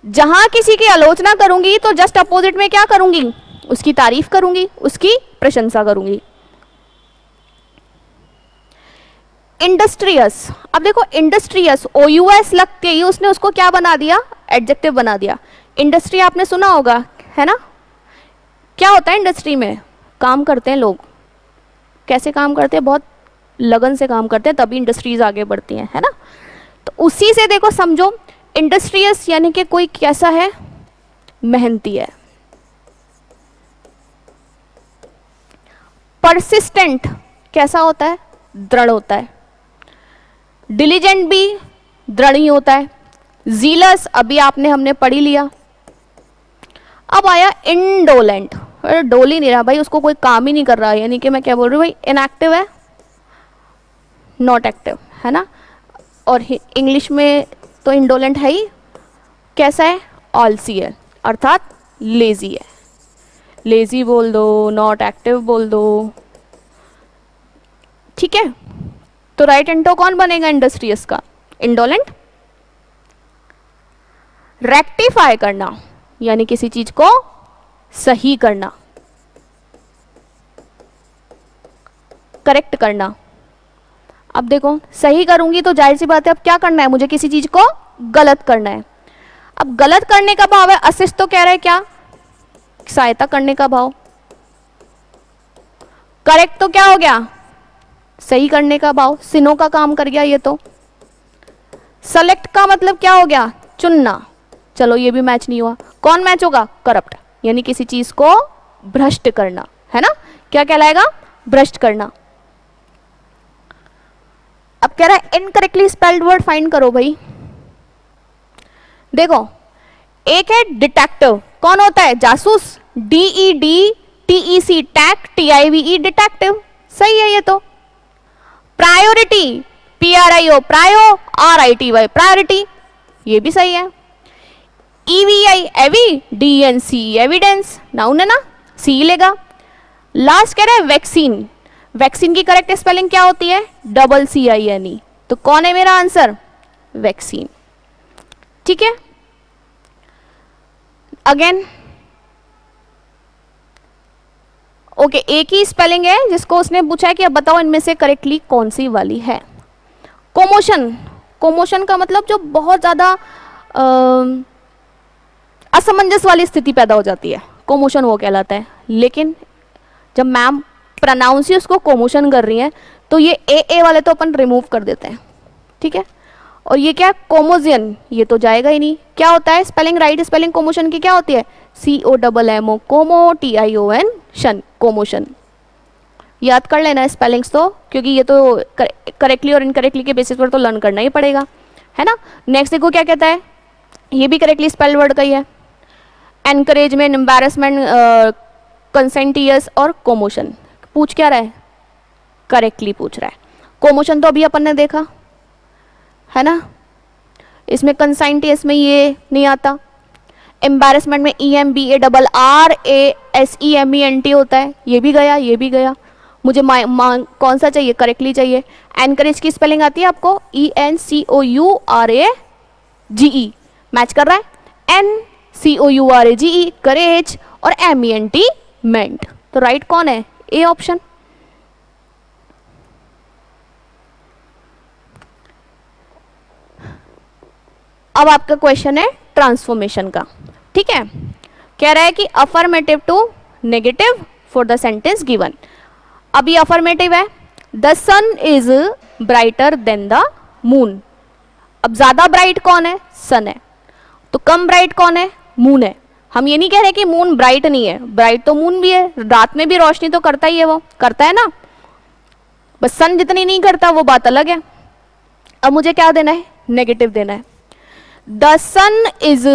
जहां किसी की आलोचना करूंगी तो जस्ट अपोजिट में क्या करूंगी, उसकी तारीफ करूंगी, उसकी प्रशंसा करूंगी। इंडस्ट्रियस, अब देखो इंडस्ट्रियस OUS लग के ही उसने उसको क्या बना दिया, एडजेक्टिव बना दिया। इंडस्ट्री आपने सुना होगा, है ना। क्या होता है इंडस्ट्री में, काम करते हैं लोग। कैसे काम करते हैं, बहुत लगन से काम करते हैं तभी इंडस्ट्रीज आगे बढ़ती हैं, है ना। तो उसी से देखो समझो, इंडस्ट्रियस यानी कि कोई कैसा है, मेहनती है। परसिस्टेंट कैसा होता है, दृढ़ होता है। डिलीजेंट भी दृढ़ ही होता है। जीलस अभी आपने हमने पढ़ी लिया। अब आया इंडोलेंट, डोल ही नहीं रहा भाई, उसको कोई काम ही नहीं कर रहा, यानी कि मैं क्या बोल रही हूँ भाई, इनएक्टिव है, नॉट एक्टिव, है ना। और इंग्लिश में तो इंडोलेंट है ही, कैसा है, ऑलसी है, अर्थात लेजी है। लेजी बोल दो, नॉट एक्टिव बोल दो, ठीक है। तो राइट एंटो कौन बनेगा इंडस्ट्रियस का, इंडोलेंट। रेक्टिफाई करना यानी किसी चीज को सही करना, करेक्ट करना। अब देखो सही करूंगी तो जाहिर सी बात है, अब क्या करना है, मुझे किसी चीज को गलत करना है। अब गलत करने का भाव है, असिस्ट तो कह रहा है क्या, सहायता करने का भाव। करेक्ट तो क्या हो गया, सही करने का भाव, सिनो का काम कर गया ये तो। सेलेक्ट का मतलब क्या हो गया, चुनना, चलो ये भी मैच नहीं हुआ। कौन मैच होगा, करप्ट, यानी किसी चीज को भ्रष्ट करना, है ना। क्या कहलाएगा, भ्रष्ट करना। अब कह रहा है इनकरेक्टली स्पेल्ड वर्ड फाइंड करो भाई। देखो एक है डिटेक्टिव, कौन होता है, जासूस, DEDTEC, टैक, TIVE, डिटेक्टिव, सही है ये तो। प्रायोरिटी, PRIO, प्रायो, RITY, प्रायोरिटी, ये भी सही है। EVI, एवी, DNC, एविडेंस, नाउन है ना, सी लेगा। लास्ट कह रहा है वैक्सीन, वैक्सीन की करेक्ट स्पेलिंग क्या होती है, CCINE, तो कौन है मेरा आंसर, वैक्सीन, ठीक है। अगेन ओके, एक ही स्पेलिंग है जिसको उसने पूछा है कि अब बताओ इनमें से करेक्टली कौन सी वाली है। कोमोशन, कोमोशन का मतलब जो बहुत ज्यादा असमंजस वाली स्थिति पैदा हो जाती है, कोमोशन वो कहलाता है। लेकिन जब मैम प्रोनाउंस ही उसको कोमोशन कर रही हैं तो ये ए वाले तो अपन रिमूव कर देते हैं, ठीक है। और ये क्या है, कोमोजियन, ये तो जाएगा ही नहीं। क्या होता है स्पेलिंग, राइट स्पेलिंग कोमोशन की क्या होती है, COMMO, कोमो, TION, शन, कोमोशन। याद कर लेना स्पेलिंग्स तो, क्योंकि ये तो करेक्टली और इनकरेक्टली के बेसिस पर तो लर्न करना ही पड़ेगा, है ना। नेक्स्ट देखो क्या कहता है, ये भी करेक्टली स्पेल्ड वर्ड का ही है। एनकरेजमेंट, एम्बैरेसमेंट, कंसेंटियस और कोमोशन। पूछ क्या रहा है, करेक्टली पूछ रहा है। कोमोशन तो अभी अपन ने देखा, है ना, इसमें कंसेंटियस में ये नहीं आता। एम्बैरेसमेंट में EMBARRASEMENT होता है, ये भी गया, ये भी गया। मुझे कौन सा चाहिए, करेक्टली चाहिए। एनकरेज की स्पेलिंग आती है आपको, ENCOURAGE, मैच कर रहा है, NCOURAGE, करेज, और MENT, मेंट। तो राइट कौन है, ए ऑप्शन। अब आपका क्वेश्चन है ट्रांसफॉर्मेशन का, ठीक है। कह रहा है कि affirmative to negative for the sentence given. अभी अफर्मेटिव है, the sun is brighter than the moon. अब ज्यादा ब्राइट कौन है, सन है, तो कम ब्राइट कौन है, मून है। हम ये नहीं कह रहे कि मून ब्राइट नहीं है, ब्राइट तो मून भी है, रात में भी रोशनी तो करता ही है, वो करता है ना, बस सन जितनी नहीं करता, वो बात अलग है। अब मुझे क्या देना है, नेगेटिव देना है। The sun is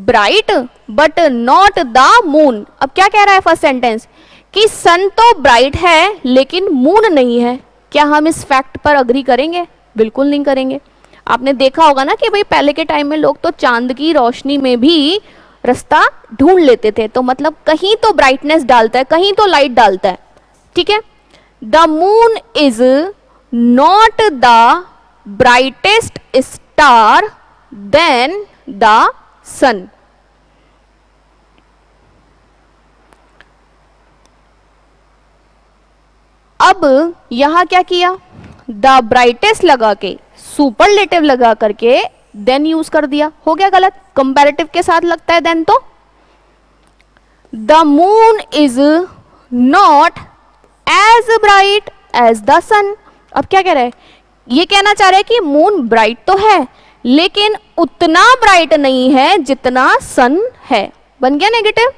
bright but not the moon. अब क्या कह रहा है फर्स्ट सेंटेंस, कि सन तो ब्राइट है लेकिन मून नहीं है। क्या हम इस फैक्ट पर अग्री करेंगे, बिल्कुल नहीं करेंगे। आपने देखा होगा ना कि भाई पहले के टाइम में लोग तो चांद की रोशनी में भी रास्ता ढूंढ लेते थे, तो मतलब कहीं तो ब्राइटनेस डालता है, कहीं तो लाइट डालता है, ठीक है। The moon is not the brightest star than the sun. अब यहां क्या किया, द ब्राइटेस्ट लगा के, सुपरलेटिव लगा करके देन यूज कर दिया, हो गया गलत। कंपैरेटिव के साथ लगता है देन तो। The moon is not as bright as the sun. अब क्या कह रहा है, ये कहना चाह रहा है कि मून ब्राइट तो है लेकिन उतना ब्राइट नहीं है जितना सन है। बन गया नेगेटिव।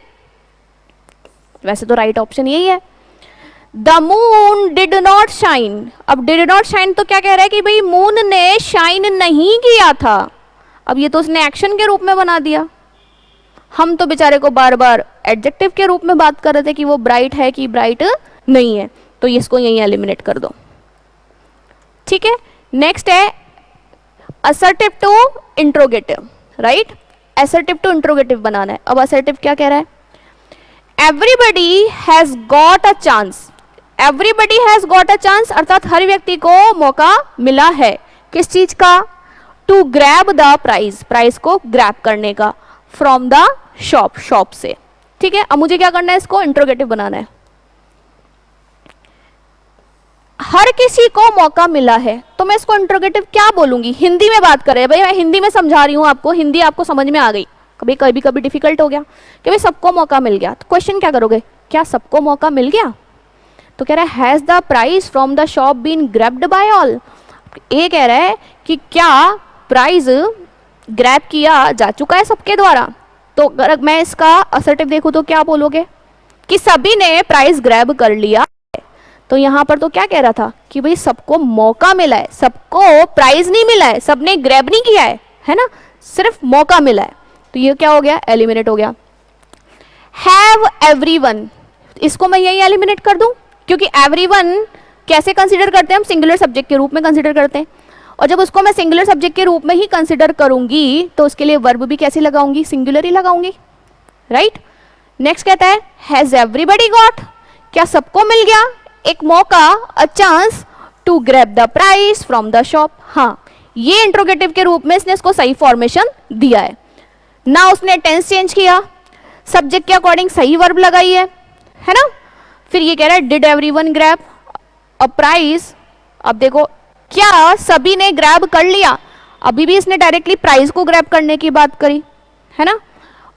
वैसे तो राइट ऑप्शन यही है। The moon did not shine. अब डिड नॉट शाइन तो क्या कह रहा है कि भाई मून ने शाइन नहीं किया था। अब ये तो उसने एक्शन के रूप में बना दिया। हम तो बेचारे को बार बार एडजेक्टिव के रूप में बात कर रहे थे कि वो ब्राइट है कि ब्राइट नहीं है, तो इसको यहीं एलिमिनेट कर दो। ठीक है, नेक्स्ट है assertive to interrogative, right. Assertive to interrogative बनाना है। अब असर्टिव क्या कह रहा है, everybody has got a chance. Everybody has got a chance अर्थात हर व्यक्ति को मौका मिला है। किस चीज का, to grab the prize, prize को ग्रैब करने का, फ्रॉम द शॉप, शॉप से। ठीक है, अब मुझे क्या करना है, इसको इंट्रोगेटिव बनाना है। हर किसी को मौका मिला है, तो मैं इसको इंट्रोगेटिव क्या बोलूंगी, हिंदी में बात कर रहे हैं भाई, मैं हिंदी में समझा रही हूं आपको, हिंदी आपको समझ में आ गई। कभी कभी कभी डिफिकल्ट हो गया कि भाई सबको मौका मिल गया, तो क्वेश्चन क्या करोगे, क्या सबको मौका मिल गया। तो कह रहा है has the prize from the shop been grabbed by all. ये कह रहा है कि क्या प्राइज ग्रैब किया जा चुका है सबके द्वारा। तो अगर मैं इसका असर्टिव देखूं तो क्या बोलोगे कि सभी ने प्राइज ग्रैब कर लिया। तो यहां पर तो क्या कह रहा था कि भाई सबको मौका मिला है, सबको प्राइज नहीं मिला है, सबने ग्रैब नहीं किया है ना, सिर्फ मौका मिला है। तो ये क्या हो गया, एलिमिनेट हो गया। हैव एवरीवन, इसको मैं यही एलिमिनेट कर दूं क्योंकि एवरीवन कैसे कंसीडर करते हैं हम, सिंगुलर सब्जेक्ट के रूप में कंसीडर करते हैं, और जब उसको मैं सिंगुलर सब्जेक्ट के रूप में ही कंसीडर करूंगी तो उसके लिए वर्ब भी कैसे लगाऊंगी, सिंगुलर ही लगाऊंगी, राइट। नेक्स्ट कहता है हैज एवरीबडी गॉट, क्या सबको मिल गया एक मौका, a chance to grab the price from the shop. हाँ, ये इंट्रोगेटिव के रूप में इसने इसको सही फॉर्मेशन दिया है ना, उसने टेंस चेंज किया, सब्जेक्ट के अकॉर्डिंग सही वर्ब लगाई है ना। फिर ये कह रहा है did everyone grab a price. अब देखो क्या सभी ने ग्रैब कर लिया, अभी भी इसने डायरेक्टली प्राइस को ग्रैब करने की बात करी है ना,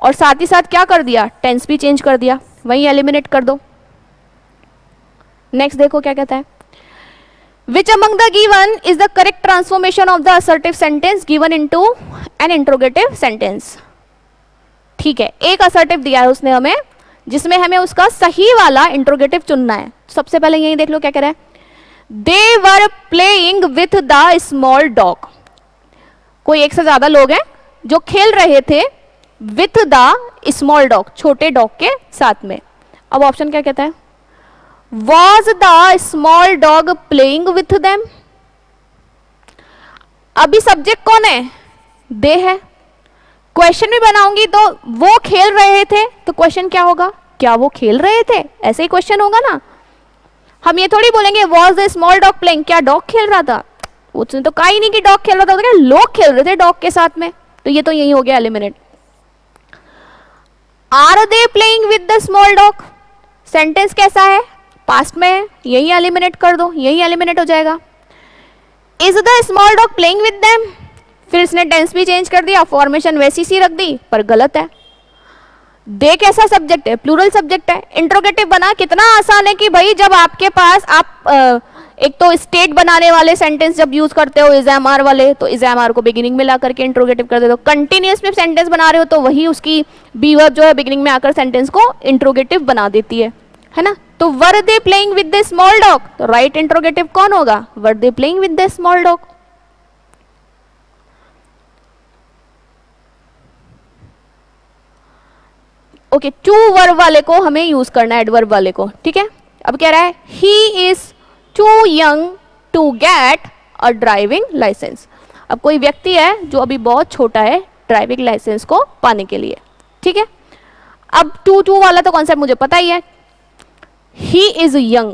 और साथ ही साथ क्या कर दिया, टेंस भी चेंज कर दिया, वहीं एलिमिनेट कर दो। नेक्स्ट देखो क्या कहता है, which among the given is the correct transformation of the assertive sentence given into an interrogative sentence. ठीक है, एक असर्टिव दिया है उसने हमें जिसमें हमें उसका सही वाला इंट्रोगेटिव चुनना है। सबसे पहले यही देख लो क्या कह रहा है, they were playing with the small dog. कोई एक से ज्यादा लोग हैं जो खेल रहे थे विथ द स्मॉल डॉग, छोटे डॉग के साथ में। अब ऑप्शन क्या कहता है, was the small dog playing with them. अभी सब्जेक्ट कौन है, दे है, क्वेश्चन भी बनाऊंगी तो वो खेल रहे थे, तो क्वेश्चन क्या होगा, क्या वो खेल रहे थे, ऐसे ही क्वेश्चन होगा ना। हम ये थोड़ी बोलेंगे was the small dog playing, क्या डॉग खेल रहा था, उसने तो कहा ही नहीं कि डॉग खेल रहा था, तो क्या लोग खेल रहे थे डॉग के साथ में, तो ये तो यही हो गया eliminate. Are they playing with the small dog, sentence कैसा है, पास्ट में है, यही एलिमिनेट कर दो, यही एलिमिनेट हो जाएगा। Is the small dog playing with them, फिर इसने टेंस भी चेंज कर दिया, फॉर्मेशन वैसी सी रख दी, पर गलत है। दे कैसा सब्जेक्ट है, प्लूरल सब्जेक्ट है, इंट्रोगेटिव बना, कितना आसान है कि भाई जब आपके पास आप एक तो स्टेट बनाने वाले सेंटेंस जब यूज करते हो इज एम आर वाले, तो इज एम आर को बिगिनिंग में ला करके इंट्रोगेटिव कर देते हो। कंटिन्यूअस में सेंटेंस बना रहे हो तो वही उसकी बी वर्ब जो है बिगिनिंग में आकर सेंटेंस को इंट्रोगेटिव बना देती है ना। तो were they playing with the small dog, तो राइट इंट्रोगेटिव कौन होगा, were they playing with the small dog. Okay, two verb वाले को हमें यूज करना है, एडवर्ब वाले को, ठीक है। अब कह रहा है he is too young to get a driving licence. अब कोई व्यक्ति है जो अभी बहुत छोटा है ड्राइविंग लाइसेंस को पाने के लिए, ठीक है। अब टू वाला तो कॉन्सेप्ट मुझे पता ही है, ही इज यंग।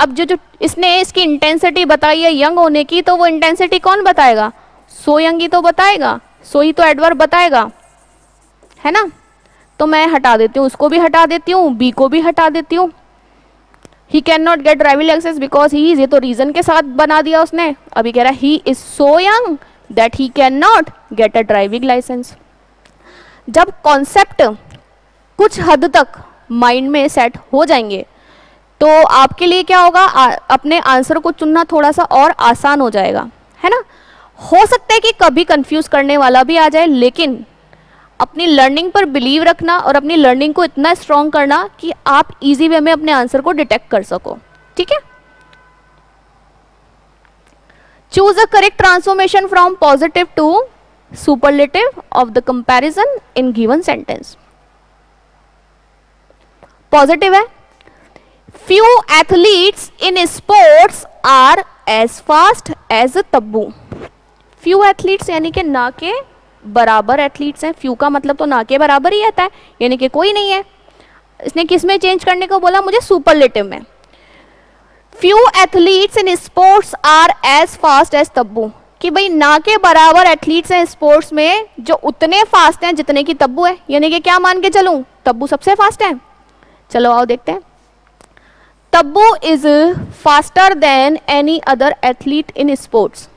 अब जो इसने इसकी इंटेंसिटी बताई है यंग होने की, तो वो इंटेंसिटी कौन बताएगा, सो यंग ही तो बताएगा, सो ही तो एडवर्ब बताएगा, है ना। तो मैं हटा देती हूँ, उसको भी हटा देती हूँ, बी को भी हटा देती हूँ। He can not get driving licence because he is, ये तो रीजन के साथ बना दिया उसने। अभी कह रहा है he is so young that he can not get a driving licence. जब कॉन्सेप्ट कुछ हद तक माइंड में सेट हो जाएंगे तो आपके लिए क्या होगा, अपने आंसर को चुनना थोड़ा सा और आसान हो जाएगा, है ना। हो सकता है कि कभी कंफ्यूज करने वाला भी आ जाए, लेकिन अपनी लर्निंग पर बिलीव रखना और अपनी लर्निंग को इतना स्ट्रॉन्ग करना कि आप इजी वे में अपने आंसर को डिटेक्ट कर सको, ठीक है। Choose a correct transformation from positive to superlative of the comparison in given sentence. Positive है, few athletes in sports are as fast as Tabbu. few athletes यानी कि ना के बराबर एथलीट्स हैं। few का मतलब तो ना के बराबर ही आता है, यानी कि कोई नहीं है। इसने किस में चेंज करने को बोला मुझे, सुपरलेटिव में। few athletes in sports are as fast as Tabu, कि भाई ना के बराबर एथलीट्स हैं स्पोर्ट्स में जो उतने फास्ट हैं जितने की तब्बू है, यानी कि क्या मान के चलूं, तब्बू सबसे फास्ट है। चलो आओ देखते हैं। Tabu is faster than any other athlete in sports.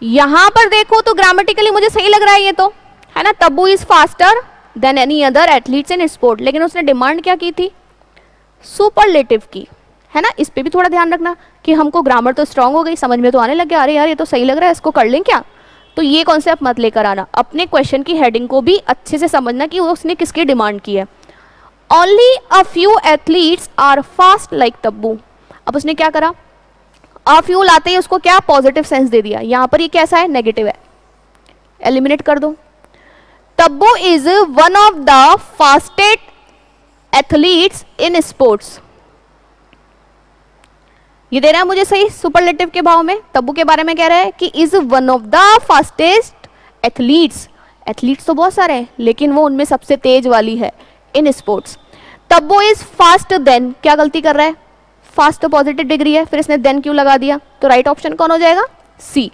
यहां पर देखो तो ग्रामेटिकली मुझे सही लग रहा है ये तो, है ना। Tabu is faster than any other athletes in sport, लेकिन उसने डिमांड क्या की थी, सुपरलेटिव की, है ना। इस पे भी थोड़ा ध्यान रखना कि हमको ग्रामर तो स्ट्रांग हो गई, समझ में तो आने लग गया, अरे यार ये तो सही लग रहा है, इसको कर लें क्या। तो ये कॉन्सेप्ट मत लेकर आना, अपने क्वेश्चन की हेडिंग को भी अच्छे से समझना कि उसने किसकी डिमांड की है। Only a few athletes are fast like Tabu. अब उसने क्या करा, a few लाते ही उसको क्या पॉजिटिव सेंस दे दिया, यहां पर ये कैसा है, नेगेटिव है, एलिमिनेट कर दो। Tabu is one of the fastest athletes in sports. ये दे रहा है मुझे सही सुपरलेटिव के भाव में, तब्बू के बारे में कह रहा है कि is one of the fastest athletes. Athletes तो बहुत सारे हैं, लेकिन वो उनमें सबसे तेज वाली है in sports. Tabbu is fast than, क्या गलती कर रहा है, फास्ट तो पॉजिटिव डिग्री है, फिर इसने देन क्यों लगा दिया, तो राइट ऑप्शन कौन हो जाएगा, C.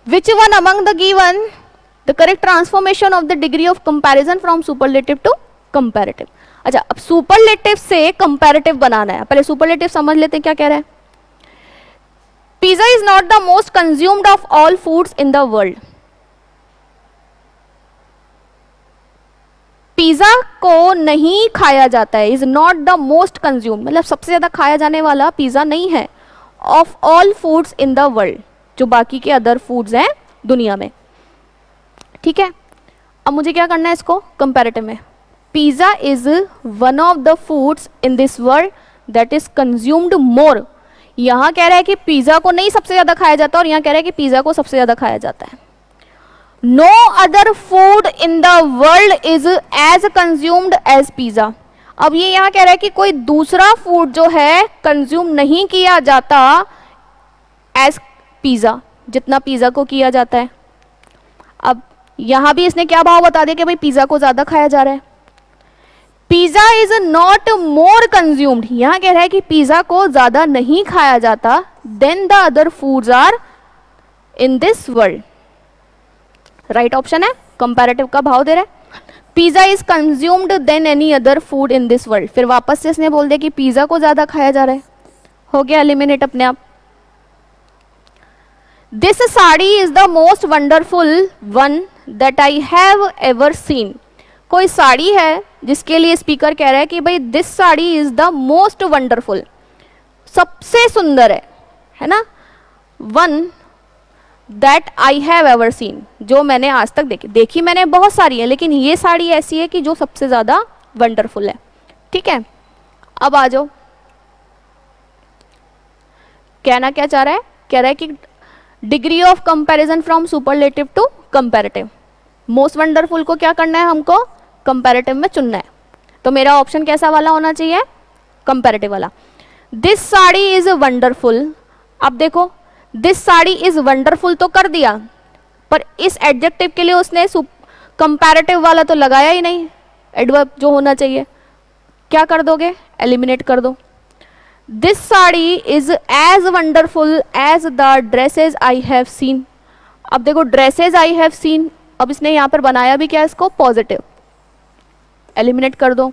Which one among the given the correct transformation of the degree of comparison from superlative to comparative. अच्छा, अब सुपरलेटिव से कंपैरेटिव बनाना है, पहले सुपरलेटिव समझ लेते हैं क्या कह रहा है। Pizza is not the most consumed of all foods in the world. Pizza को नहीं खाया जाता है, is not the most consumed, मतलब सबसे ज्यादा खाया जाने वाला पिज्जा नहीं है, of all foods in the world, जो बाकी के अदर फूड्स हैं दुनिया में, ठीक है। अब मुझे क्या करना है इसको कंपैरेटिव में, pizza is one of the foods in this world that is consumed more. यहां कह रहा है कि पिज्जा को नहीं सबसे ज्यादा खाया जाता, और यहां कह रहा है कि पिज्जा को सबसे ज्यादा खाया जाता है। No other food in the world is as consumed as pizza. अब ये यहां कह रहा है कि कोई दूसरा फूड जो है कंज्यूम नहीं किया जाता एज पिज्जा, जितना पिज्जा को किया जाता है। अब यहां भी इसने क्या भाव बता दिया कि भाई पिज्जा को ज्यादा खाया जा रहा है। Pizza is not more consumed, यहां कह रहा है कि पिज्जा को ज्यादा नहीं खाया जाता than the other foods are in this world. Right option है, कंपैरेटिव का भाव दे रहा है। Pizza is consumed than any other food in this world, फिर वापस से इसने बोल दिया कि पिज्जा को ज्यादा खाया जा रहा है, हो गया एलिमिनेट अपने आप। This sari is the most wonderful one that I have ever scene. कोई साड़ी है जिसके लिए स्पीकर कह रहा है कि भाई this sari is the most wonderful, सबसे सुंदर है ना, one that I have ever scene, जो मैंने आज तक देखी मैंने बहुत सारी है, लेकिन ये साड़ी ऐसी है कि जो सबसे ज्यादा वंडरफुल है, ठीक है। अब आ जाओ, कहना क्या चाह रहा है, कह रहा है कि degree of comparison from superlative to comparative. Most wonderful को क्या करना है, हमको कंपैरेटिव में चुनना है, तो मेरा ऑप्शन कैसा वाला होना चाहिए, कंपैरेटिव वाला। दिस साड़ी इज वंडरफुल, अब देखो दिस साड़ी इज वंडरफुल तो कर दिया, पर इस एडजेक्टिव के लिए उसने कंपैरेटिव वाला तो लगाया ही नहीं, एडवर्ब जो होना चाहिए, क्या कर दोगे, एलिमिनेट कर दो। This sari is as wonderful as the dresses I have seen. अब देखो ड्रेसेज आई हैव सीन, अब इसने यहां पर बनाया भी क्या इसको, पॉजिटिव, एलिमिनेट कर दो।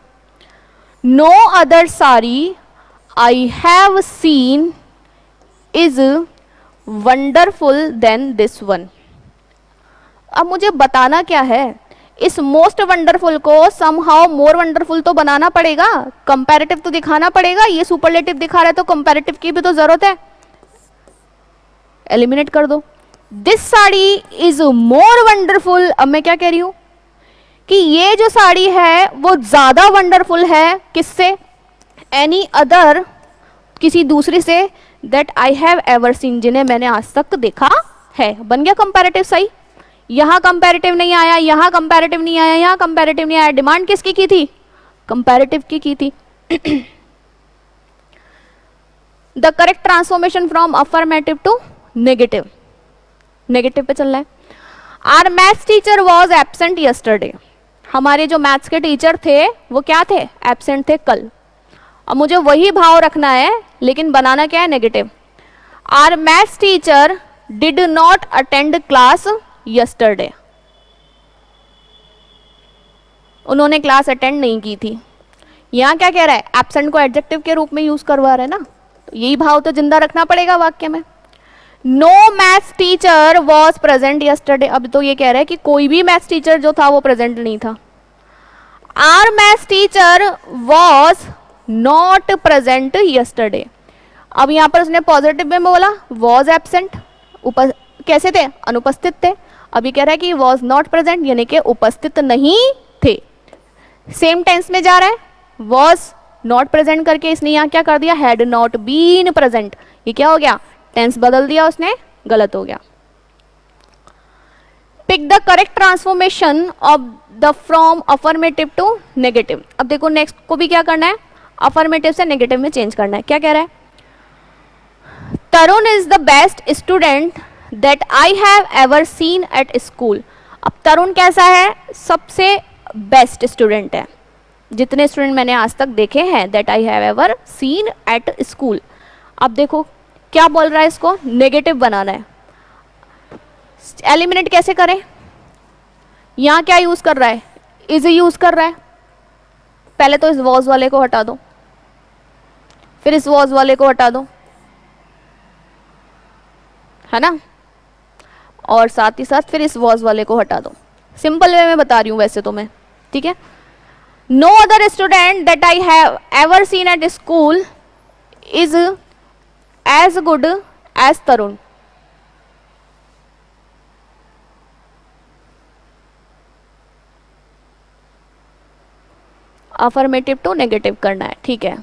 No other sari I have seen is wonderful than this one. अब मुझे बताना क्या है, इस मोस्ट वंडरफुल को समहाउ मोर वंडरफुल तो बनाना पड़ेगा, कंपैरेटिव तो दिखाना पड़ेगा। ये सुपरलेटिव दिखा रहा है तो कंपैरेटिव की भी तो जरूरत है, एलिमिनेट कर दो। This sari is more wonderful, अब मैं क्या कह रही हूं कि ये जो साड़ी है वो ज्यादा वंडरफुल है किससे, एनी अदर, किसी दूसरी से, that I have ever scene, जिन्हें मैंने आज तक देखा है। बन गया कंपैरेटिव सही। यहां कंपैरेटिव नहीं आया, यहां कंपैरेटिव नहीं आया, यहां कंपैरेटिव नहीं आया। डिमांड किसकी की थी, कंपैरेटिव की थी। The correct transformation from affirmative to negative, negative पे चलना है। Our maths teacher was absent yesterday, हमारे जो मैथ्स के टीचर थे वो क्या थे, एबसेंट थे कल। अब मुझे वही भाव रखना है लेकिन बनाना क्या है, negative. Our maths teacher did not attend class yesterday, उन्होंने क्लास अटेंड नहीं की थी। यहां क्या कह रहा है, एब्सेंट को एडजेक्टिव के रूप में यूज करवा रहा है ना, तो यही भाव तो जिंदा रखना पड़ेगा वाक्य में। No maths teacher was present yesterday, अब तो ये कह रहा है कि कोई भी मैथ्स टीचर जो था वो प्रेजेंट नहीं था। Our maths teacher was not present yesterday, अब यहां पर उसने पॉजिटिव में बोला वॉज एब्सेंट, कैसे थे, अनुपस्थित थे। अभी कह रहा है कि वॉज नॉट प्रेजेंट यानी कि उपस्थित नहीं थे। सेम टेंस में जा रहा है, वॉज नॉट प्रेजेंट करके इसने यहां क्या कर दिया, हैड नॉट बीन प्रेजेंट, ये क्या हो गया, टेंस बदल दिया उसने, गलत हो गया। Pick the correct transformation of the from affirmative to negative. अब देखो नेक्स्ट को भी क्या करना है, अफर्मेटिव से नेगेटिव में चेंज करना है। क्या कह रहा है, Tarun is the best student that I have ever seen at school. अब तरुण कैसा है, सबसे बेस्ट स्टूडेंट है, जितने स्टूडेंट मैंने आज तक देखे हैं, that I have ever seen at school. अब देखो क्या बोल रहा है, इसको नेगेटिव बनाना है। एलिमिनेट कैसे करें, यहां क्या यूज कर रहा है, इज यूज कर रहा है। पहले तो इस वॉज वाले को हटा दो, फिर इस वॉज वाले को हटा दो, है ना, और साथ ही साथ फिर इस वॉज वाले को हटा दो। सिंपल वे में बता रही हूं वैसे तो मैं, ठीक है। No other student that I have ever seen at school is as good as Tarun. Affirmative to negative करना है, ठीक है।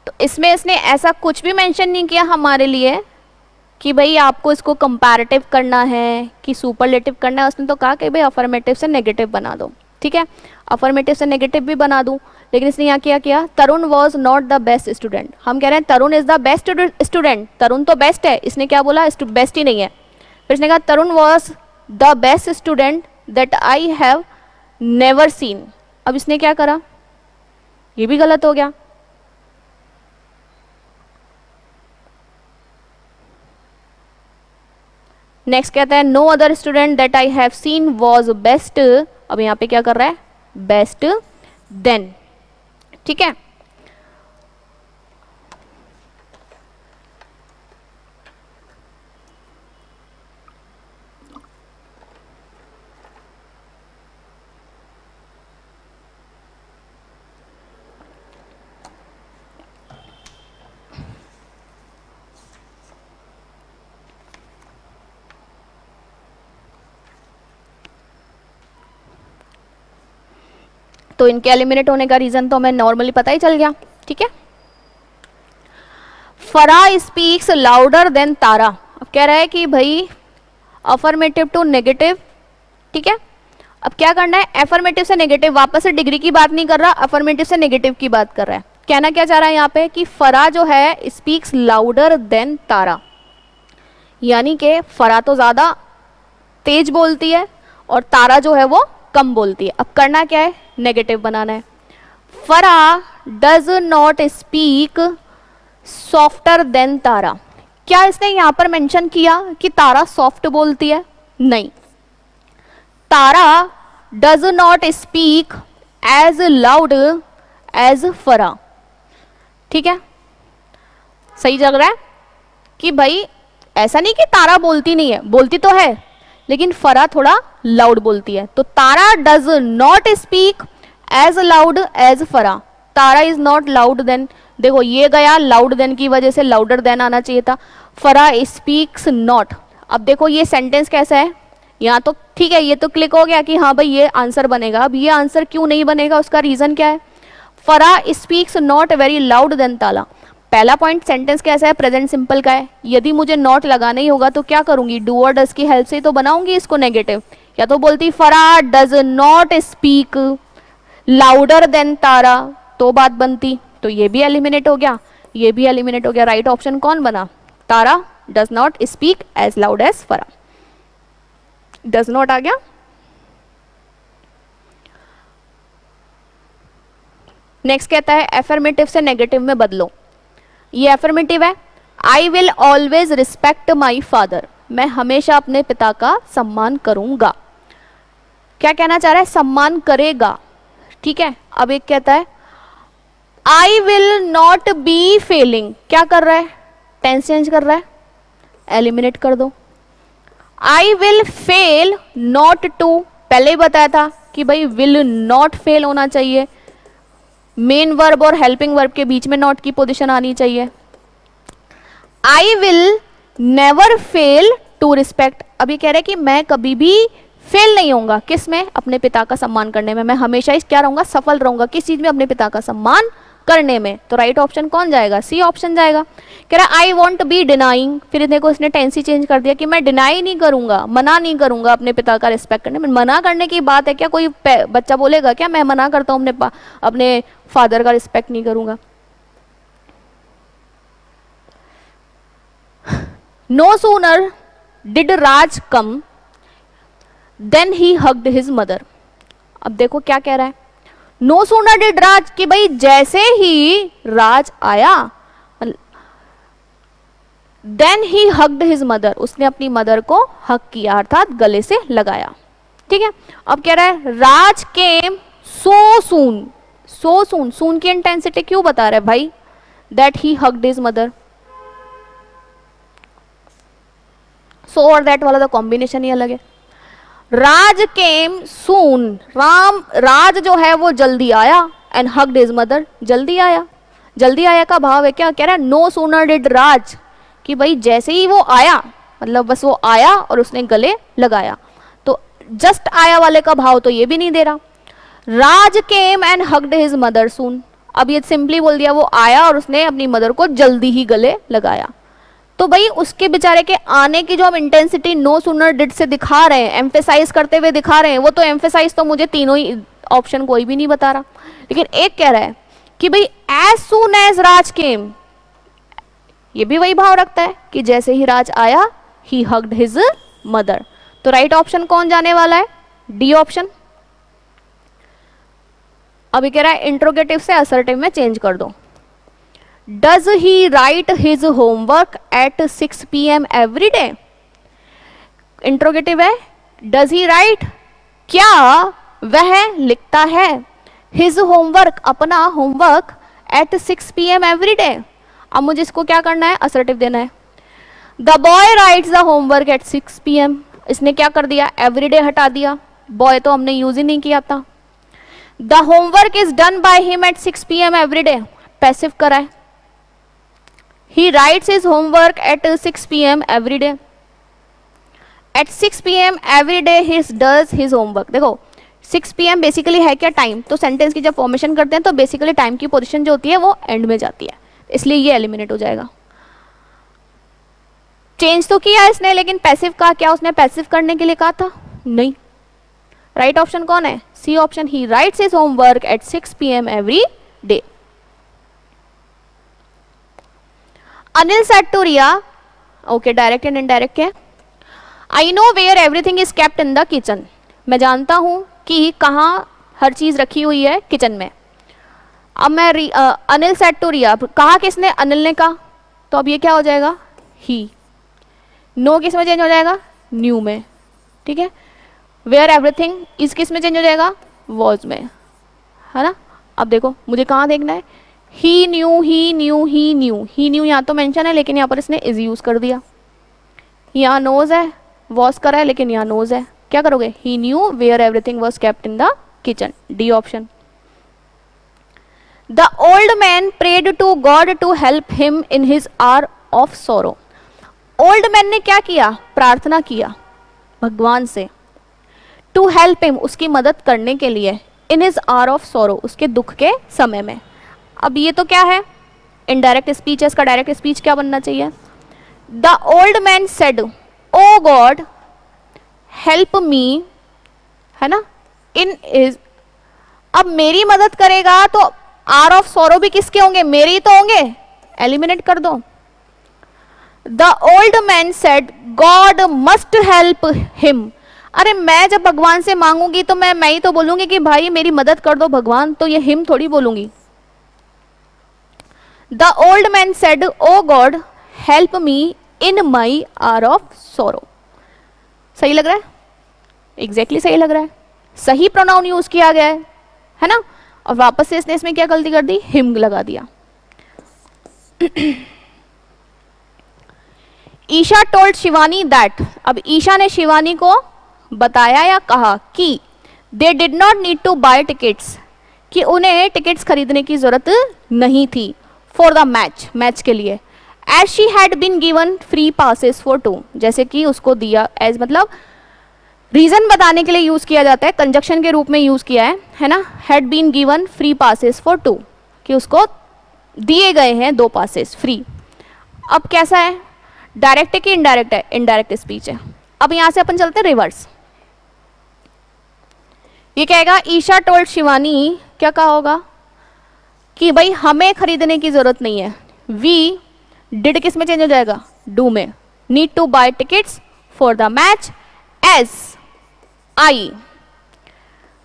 तो इसमें इसने ऐसा कुछ भी मेंशन नहीं किया हमारे लिए कि भाई आपको इसको कंपैरेटिव करना है कि सुपरलेटिव करना है। उसने तो कहा कि भाई अफर्मेटिव से नेगेटिव बना दो, ठीक है। अफर्मेटिव से नेगेटिव भी बना दूं, लेकिन इसने यहाँ क्या किया, Tarun was not the best student. हम कह रहे हैं Tarun is the best student, Tarun तो बेस्ट है, इसने क्या बोला, बेस्ट ही नहीं है। फिर इसने कहा Tarun was the best student that I have never seen. अब इसने क्या करा, ये भी गलत हो गया। नेक्स्ट कहता है no other student that I have seen was best. अब यहां पे क्या कर रहा है, बेस्ट देन, ठीक है। तो इनके एलिमिनेट होने का रीजन तो हमें नॉर्मली पता ही चल गया, ठीक है। फरा स्पीक्स लाउडर देन तारा। अब कह रहा है कि भाई अफर्मेटिव टू नेगेटिव, ठीक है। अब क्या करना है, अफर्मेटिव से नेगेटिव, वापस से डिग्री की बात नहीं कर रहा, अफर्मेटिव से नेगेटिव की बात कर रहा है। कहना क्या चाह रहा है यहाँ पे कि फरा जो है स्पीक्स लाउडर देन तारा, यानी कि फरा तो ज्यादा तेज बोलती है और तारा जो है वो कम बोलती है। अब करना क्या है, नेगेटिव बनाना है। Farah does not speak softer than Tara. क्या इसने यहां पर मेंशन किया कि तारा सॉफ्ट बोलती है, नहीं। Tara does not speak as loud as Farah, ठीक है। सही लग रहा है कि भाई ऐसा नहीं कि तारा बोलती नहीं है, बोलती तो है, लेकिन फरा थोड़ा लाउड बोलती है। तो Tara does not speak as loud as Farah. Tara is not loud than, देखो ये गया लाउड देन की वजह से लाउडर देन आना चाहिए था। फरा स्पीक्स नॉट। अब देखो ये सेंटेंस कैसा है, यहाँ तो ठीक है, ये तो क्लिक हो गया कि हाँ भाई ये आंसर बनेगा। अब ये आंसर क्यों नहीं बनेगा, उसका रीजन क्या है? Farah speaks not very loud than Tala. पहला पॉइंट सेंटेंस कैसा है, प्रेजेंट सिंपल का है। यदि मुझे नॉट लगाना ही होगा तो क्या करूंगी, डू और डज की हेल्प से ही तो बनाऊंगी इसको नेगेटिव। या तो बोलती Farah does not speak louder than Tara, तो बात बनती। तो ये भी एलिमिनेट हो गया, ये भी एलिमिनेट हो गया। राइट ऑप्शन कौन बना? Tara does not speak as loud as Farah. Does not आ गया। नेक्स्ट कहता है एफर्मेटिव से नेगेटिव में बदलो। ये एफर्मेटिव है, I will always respect my father. मैं हमेशा अपने पिता का सम्मान करूंगा। क्या कहना चाह रहा है? सम्मान करेगा, ठीक है। अब एक कहता है I will not be failing. क्या कर रहा है? टेंस चेंज कर रहा है, एलिमिनेट कर दो। I will fail not to, पहले ही बताया था कि भाई विल नॉट फेल होना चाहिए, मेन वर्ब और हेल्पिंग वर्ब के बीच में नॉट की पोजीशन आनी चाहिए। I will never fail to respect. अभी कह रहे हैं कि मैं कभी भी फेल नहीं होऊंगा, किस में? अपने पिता का सम्मान करने में। मैं हमेशा इस क्या रहूंगा, सफल रहूंगा, किस चीज में? अपने पिता का सम्मान करने में। तो राइट ऑप्शन कौन जाएगा? सी ऑप्शन जाएगा। कह रहा है आई वॉन्ट बी डिनाइंग, फिर देखो इसने टेंस ही चेंज कर दिया कि मैं डिनाई नहीं करूंगा, मना नहीं करूंगा अपने पिता का रिस्पेक्ट करने में। मना करने की बात है क्या? कोई बच्चा बोलेगा क्या मैं मना करता हूँ अपने फादर का रिस्पेक्ट नहीं करूंगा? No sooner did Raj come than he hugged his mother. अब देखो क्या कह रहा है, नो सूनर डिड राज, कि भाई जैसे ही राज आया then he hugged his mother, उसने अपनी मदर को हग किया, अर्थात गले से लगाया, ठीक है। अब कह रहा है राज केम सो सून। सो सून, सून की इंटेंसिटी क्यों बता रहा है भाई? That he hugged his mother. So और दैट वाला तो कॉम्बिनेशन ही अलग है। राज केम सून, राज जो है वो जल्दी आया, एंड हग्ड हिज मदर, जल्दी आया। जल्दी आया का भाव है क्या? कह रहा है नो सूनर डिड राज, कि भाई जैसे ही वो आया, मतलब बस वो आया और उसने गले लगाया। तो जस्ट आया वाले का भाव तो ये भी नहीं दे रहा। Raj came and hugged his mother soon, अब ये सिंपली बोल दिया वो आया और उसने अपनी मदर को जल्दी ही गले लगाया। तो भाई उसके बेचारे के आने की जो हम इंटेंसिटी नो सूनर डिड से दिखा रहे हैं, एम्फेसाइज करते हुए दिखा रहे हैं, वो तो एम्फेसाइज तो मुझे तीनों ही ऑप्शन कोई भी नहीं बता रहा। लेकिन एक कह रहा है कि भाई एज सून एज राज केम, ये भी वही भाव रखता है कि जैसे ही राज आया ही हग्ड हिज मदर। तो राइट ऑप्शन कौन जाने वाला है? D option. अभी कह रहा है इंट्रोगेटिव से असर्टिव में चेंज कर दो। Does he write his homework at 6 PM every day. Interrogative है, डज ही राइट, क्या वह लिखता है, हिज होमवर्क, अपना homework, at 6 PM every day. अब मुझे इसको क्या करना है? असर्टिव देना है। The boy writes the homework at 6 PM, इसने क्या कर दिया? एवरी डे हटा दिया, बॉय तो हमने यूज ही नहीं किया था। The homework is done by him at 6 PM every day, passive करा है। He writes his homework at 6 PM every day. At 6 PM every day he does his homework. देखो 6 PM बेसिकली है क्या? टाइम। तो सेंटेंस की जब फॉर्मेशन करते हैं तो बेसिकली टाइम की पोजीशन जो होती है वो एंड में जाती है, इसलिए ये एलिमिनेट हो जाएगा। चेंज तो किया इसने, लेकिन पैसिव का क्या उसने पैसिव करने के लिए कहा था? नहीं। राइट ऑप्शन कौन है? C option. He writes his homework at 6 PM every day. Anil said to Riya, okay direct and indirect है, I know where everything is kept in the kitchen. मैं जानता हूं कि कहाँ हर चीज रखी हुई है किचन में। अब मैं अनिल सेड टू रिया, कहा किसने? अनिल ने कहा, तो अब ये क्या हो जाएगा? ही। नो किस में चेंज हो जाएगा? न्यू में, ठीक है। वेयर एवरीथिंग इज किस में चेंज हो जाएगा? वॉज में, है ना। अब देखो मुझे कहाँ देखना है? ही न्यू, ही न्यू, ही न्यू। ही न्यू यहाँ तो मेंशन है, लेकिन यहाँ पर इसने इज यूज कर दिया। यहाँ नोज है, वॉश करा है लेकिन यहाँ नोज है, क्या करोगे? He knew where everything was kept in the kitchen, D option. The old man prayed to God to help him in his hour of sorrow. Old man ने क्या किया? प्रार्थना किया भगवान से, टू हेल्प हिम, उसकी मदद करने के लिए, इन हिज आवर ऑफ सोरो, उसके दुख के समय में। अब ये तो क्या है? इनडायरेक्ट स्पीच है, इसका डायरेक्ट स्पीच क्या बनना चाहिए? The old man said O God help me, है ना, इन इज। अब मेरी मदद करेगा तो आर ऑफ सोरो भी किसके होंगे? मेरे ही तो होंगे, एलिमिनेट कर दो। The old man said God must help him. अरे मैं जब भगवान से मांगूंगी तो मैं ही तो बोलूंगी कि भाई मेरी मदद कर दो भगवान, तो ये हिम थोड़ी बोलूंगी। The old man said O God help me in my hour of sorrow. सही लग रहा है? एग्जैक्टली सही लग रहा है, सही प्रोनाउन यूज किया गया है ना। और वापस से इसने इसमें क्या गलती कर दी? हिम लगा दिया। ईशा टोल्ड शिवानी दैट, अब ईशा ने शिवानी को बताया या कहा कि they did not need to buy tickets, कि उन्हें टिकट्स खरीदने की जरूरत नहीं थी फॉर द मैच, मैच के लिए। As she had been given free passes for two, जैसे कि उसको दिया, एज मतलब रीजन बताने के लिए यूज किया जाता है, कंजक्शन के रूप में यूज किया है ना। Had been given free passes for two, कि उसको दिए गए हैं 2 पासेस फ्री। अब कैसा है? डायरेक्ट है कि इनडायरेक्ट है? इनडायरेक्ट स्पीच है। अब यहां से अपन चलते हैं रिवर्स। ये कहेगा ईशा टोल्ड शिवानी, क्या कहा होगा? कि भाई हमें खरीदने की जरूरत नहीं है। वी डिड किस में चेंज हो जाएगा? डू में। Need to buy tickets for the match as I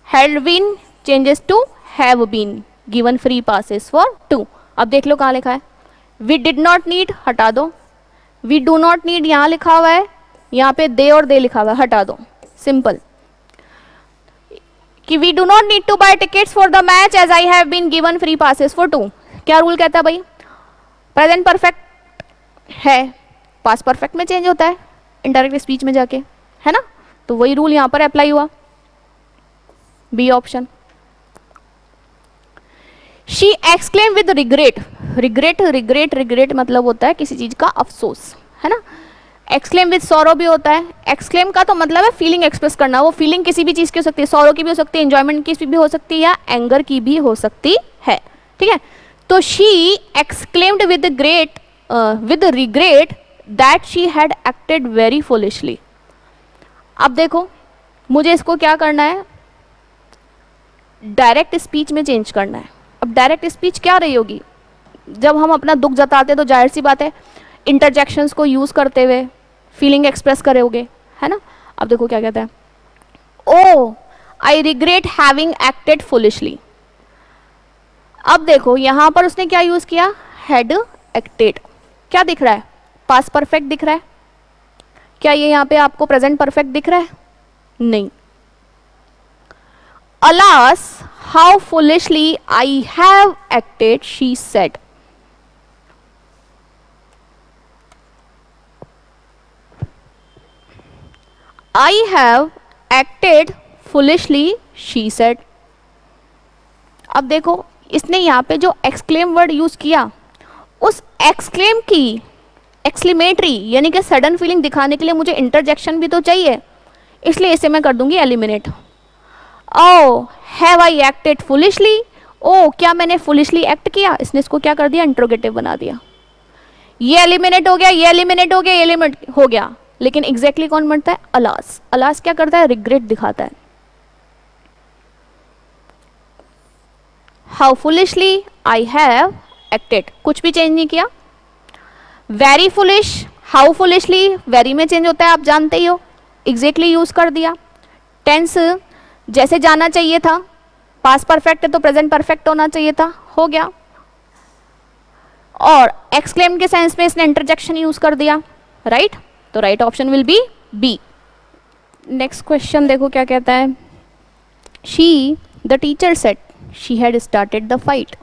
had been changes to have been given free passes for two. अब देख लो कहाँ लिखा है? वी डिड नॉट नीड, हटा दो। वी डू नॉट नीड यहां लिखा हुआ है, यहाँ पे दे और दे लिखा हुआ है, हटा दो। सिंपल कि we do not need to buy tickets for the match as I have been given free passes for two. क्या रूल कहता है भाई? प्रेजेंट परफेक्ट है, पास्ट परफेक्ट में चेंज होता है इनडायरेक्ट स्पीच में जाके, है ना। तो वही रूल यहां पर अप्लाई हुआ, B option. She exclaim with regret, regret regret regret मतलब होता है किसी चीज का अफसोस, है ना। एक्सक्लेम विद सॉरो भी होता है। एक्सक्लेम का तो मतलब है फीलिंग एक्सप्रेस करना। वो फीलिंग किसी भी चीज की हो सकती है, सॉरो की भी हो सकती है, एंजॉयमेंट की भी हो सकती है, या एंगर की भी हो सकती है, ठीक है। तो she exclaimed with great with regret that she had acted very foolishly. अब देखो मुझे इसको क्या करना है? डायरेक्ट स्पीच में चेंज करना है। अब डायरेक्ट स्पीच क्या रही होगी? जब हम अपना दुख जताते तो जाहिर सी बात है इंटरजेक्शंस को यूज करते हुए फीलिंग एक्सप्रेस करोगे, है ना। अब देखो क्या कहता है? Oh I regret having acted foolishly. अब देखो यहां पर उसने क्या यूज किया? Had acted. क्या दिख रहा है? पास्ट परफेक्ट दिख रहा है। क्या ये यहां पे आपको प्रेजेंट परफेक्ट दिख रहा है? नहीं। Alas, how foolishly I have acted, she said. I have acted foolishly, she said. अब देखो इसने यहाँ पे जो एक्सक्लेम वर्ड यूज किया, उस एक्सक्लेम की एक्सक्लेमेटरी यानी कि सडन फीलिंग दिखाने के लिए मुझे इंटरजेक्शन भी तो चाहिए, इसलिए इसे मैं कर दूंगी eliminate. Oh have I acted foolishly, oh क्या मैंने फुलिशली एक्ट किया? इसने इसको क्या कर दिया? इंट्रोगेटिव बना दिया। ये एलिमिनेट हो गया, ये एलिमिनेट हो गया, ये एलिमिनेट हो गया, लेकिन एग्जैक्टली कौन बनता है? अलास। अलास क्या करता है? रिग्रेट दिखाता है। How foolishly I have acted, कुछ भी चेंज नहीं किया। Very foolish, how foolishly very में चेंज होता है, आप जानते ही हो, एग्जैक्टली यूज कर दिया। टेंस जैसे जाना चाहिए था, पास्ट परफेक्ट है तो प्रेजेंट परफेक्ट होना चाहिए था, हो गया। और एक्सक्लेम के सेंस में इसने इंटरजेक्शन यूज कर दिया, राइट। तो right option will be B. Next question देखो क्या कहता है? She the teacher said she had started the fight.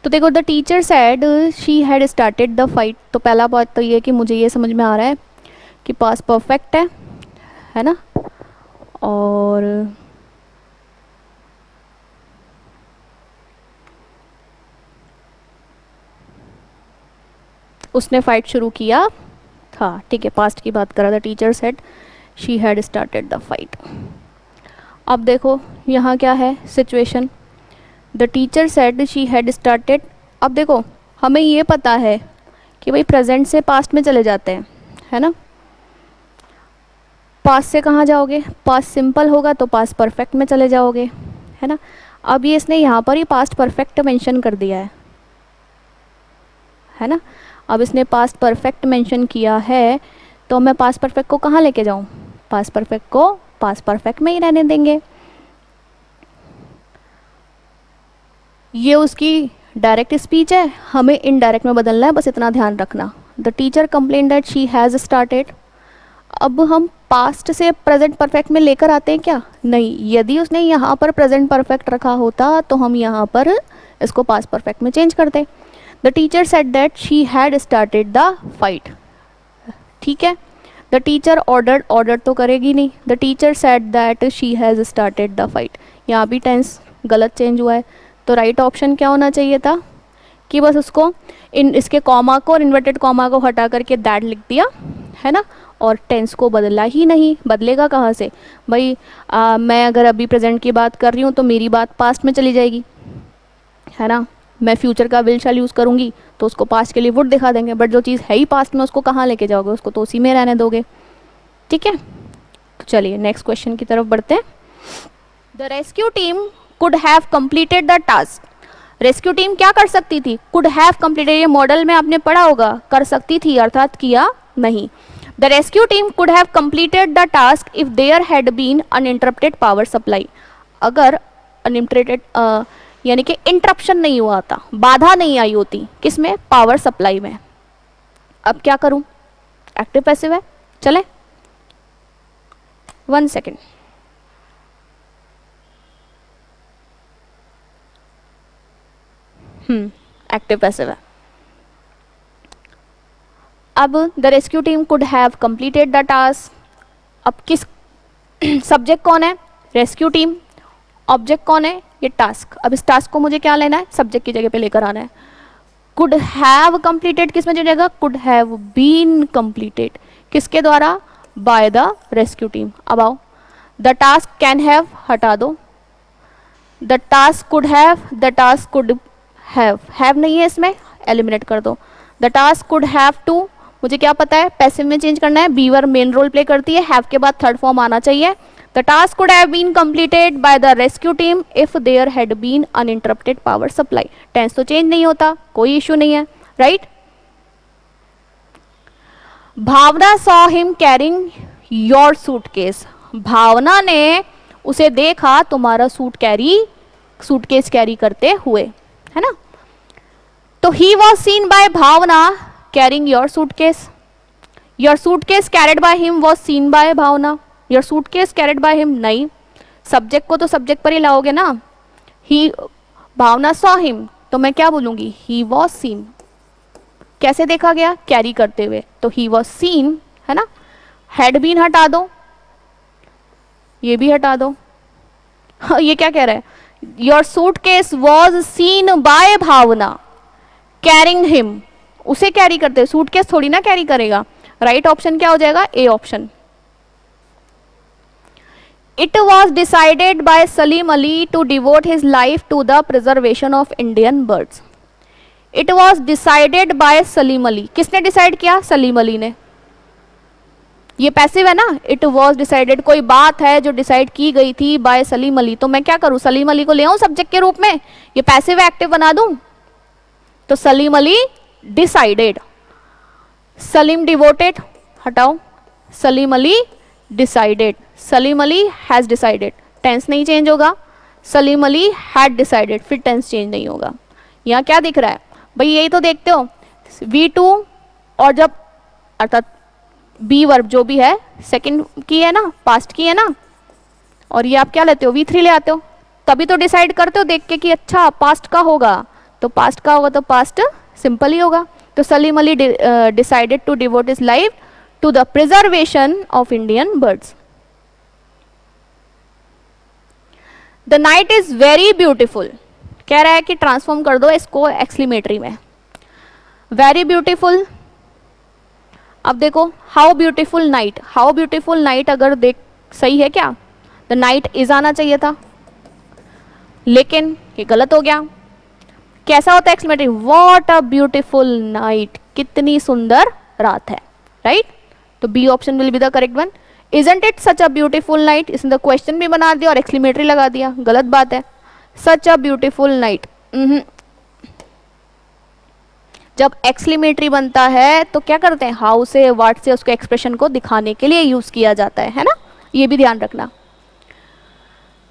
तो देखो the teacher said she had started the fight, तो पहला बात तो ये कि मुझे ये समझ में आ रहा है कि पास्ट परफेक्ट है ना, और उसने फाइट शुरू किया था, ठीक है, पास्ट की बात कर रहा था। Teacher said she had started the fight. अब देखो यहाँ क्या है situation, the teacher said she had started. अब देखो हमें ये पता है कि भाई प्रेजेंट से पास्ट में चले जाते हैं, है ना। पास्ट से कहाँ जाओगे, पास्ट सिंपल होगा तो पास्ट परफेक्ट में चले जाओगे, है ना। अब ये इसने यहाँ पर ही पास्ट परफेक्ट मेंशन कर दिया है ना। अब इसने पास्ट परफेक्ट मेंशन किया है तो मैं पास्ट परफेक्ट को कहाँ लेके जाऊँ, पास्ट परफेक्ट को पास्ट परफेक्ट में ही रहने देंगे। ये उसकी डायरेक्ट स्पीच है, हमें इनडायरेक्ट में बदलना है, बस इतना ध्यान रखना। The teacher complain that she has started. अब हम पास्ट से प्रेजेंट परफेक्ट में लेकर आते हैं क्या, नहीं। यदि उसने यहाँ पर प्रेजेंट परफेक्ट रखा होता तो हम यहाँ पर इसको पास्ट परफेक्ट में चेंज करते। The teacher said that she had started the fight, ठीक है। द टीचर ऑर्डर्ड, ऑर्डर तो करेगी नहीं। The teacher said that she has started the fight, यहाँ भी टेंस गलत चेंज हुआ है, तो राइट ऑप्शन क्या होना चाहिए था कि बस उसको इसके कॉमा को और इन्वर्टेड कॉमा को हटा करके दैट लिख दिया, है ना, और टेंस को बदला ही नहीं। बदलेगा कहाँ से भाई, मैं अगर अभी प्रेजेंट की बात कर रही हूँ तो मेरी बात पास्ट में चली जाएगी, है ना। मैं फ्यूचर का विल शैल यूज़ करूँगी तो उसको पास्ट के लिए वुड दिखा देंगे, बट जो चीज़ है ही पास्ट में उसको कहाँ लेके जाओगे, उसको तो उसी में रहने दोगे, ठीक है। तो चलिए नेक्स्ट क्वेश्चन की तरफ बढ़ते हैं। The rescue team could have completed the task. Rescue team क्या कर सकती थी, कुड हैव कंप्लीटेड, ये मॉडल में आपने पढ़ा होगा, कर सकती थी अर्थात किया नहीं। The rescue team could have completed the task if there had been uninterrupted power supply. अगर अनइंटरप्टेड यानी कि इंटरप्शन नहीं हुआ था, बाधा नहीं आई होती, किसमें, पावर सप्लाई में। अब क्या करूं, एक्टिव पैसिव है, चले 1 सेकेंड। एक्टिव पैसिव है। अब the rescue team could have completed the task. अब किस सब्जेक्ट कौन है, रेस्क्यू टीम, ऑब्जेक्ट कौन है, ये टास्क। अब इस टास्क को मुझे क्या लेना है, सब्जेक्ट की जगह पे लेकर आना है। कुड हैव कंप्लीटेड किस में जाएगा, कुड हैव बीन कंप्लीटेड, किसके द्वारा, बाय द रेस्क्यू टीम। अब आओ, द टास्क कैन हैव हटा दो, the task could have, the task could have नहीं है इसमें, एलिमिनेट कर दो। The task could have to, मुझे क्या पता है, पैसिव में चेंज करना है, बीवर मेन रोल प्ले करती है, हैव के बाद थर्ड फॉर्म आना चाहिए। The task could have been completed by the rescue team if there had been uninterrupted power supply. Tense तो चेंज नहीं होता, कोई इश्यू नहीं है, right. Bhavana saw him carrying your suitcase. Bhavana ने उसे देखा तुम्हारा सूटकेस कैरी करते हुए, है ना। तो he was seen by Bhavna carrying your suitcase. Your suitcase carried by him was seen by Bhavna. Your suitcase carried by him, नहीं, सब्जेक्ट को तो सब्जेक्ट पर ही लाओगे ना। ही, भावना सॉ हिम, तो मैं क्या बोलूंगी, ही वॉज सीन, कैसे देखा गया, कैरी करते हुए, तो ही वॉज सीन, है ना। हैड बीन हटा दो, ये भी हटा दो। ये क्या कह रहा है, your suitcase was seen by Bhavna carrying him, उसे कैरी करते हुए, सूटकेस थोड़ी ना कैरी करेगा। राइट ऑप्शन क्या हो जाएगा, A option. It was decided by Salim Ali to devote his life to the preservation of Indian birds. It was decided by Salim Ali. किसने डिसाइड किया, सलीम अली ने। ये पैसिव है ना, it was decided, कोई बात है जो डिसाइड की गई थी बाय सलीम अली, तो मैं क्या करूं, सलीम अली को ले आऊं सब्जेक्ट के रूप में, ये पैसिव एक्टिव बना दूं, तो सलीम अली डिसाइडेड। सलीम डिवोटेड हटाओ, Salim Ali decided, Salim Ali has decided, tense नहीं चेंज होगा, सलीम अली हैड डिसाइडेड, फिर टेंस चेंज नहीं होगा। यहाँ क्या दिख रहा है भाई, यही तो देखते हो, V2 और जब अर्थात बी वर्ब जो भी है सेकंड की है ना, पास्ट की है ना, और ये आप क्या लेते हो, V3 ले आते हो, तभी तो डिसाइड करते हो देख के कि अच्छा पास्ट का होगा, तो पास्ट का होगा तो पास्ट सिंपल ही होगा। तो Salim Ali decided to devote his life to the preservation of Indian birds. The night is very beautiful. कह रहा है कि ट्रांसफॉर्म कर दो इसको एक्सक्लेमेटरी में. Very beautiful. अब देखो how beautiful night. How beautiful night अगर देख सही है क्या? द नाइट इज आना चाहिए था, लेकिन ये गलत हो गया. कैसा होता है exclamatory? What a beautiful night. कितनी सुंदर रात है. राइट? तो B option will be the correct one. Isn't it such a beautiful night? इसने तो क्वेश्चन भी बना दिया और एक्सक्लेमेटरी लगा दिया. गलत बात है. Such a beautiful night. जब एक्सक्लेमेटरी बनता है तो क्या करते हैं? हाउ से, व्हाट से उसको एक्सप्रेशन को दिखाने के लिए यूज किया जाता है ना? ये भी ध्यान रखना.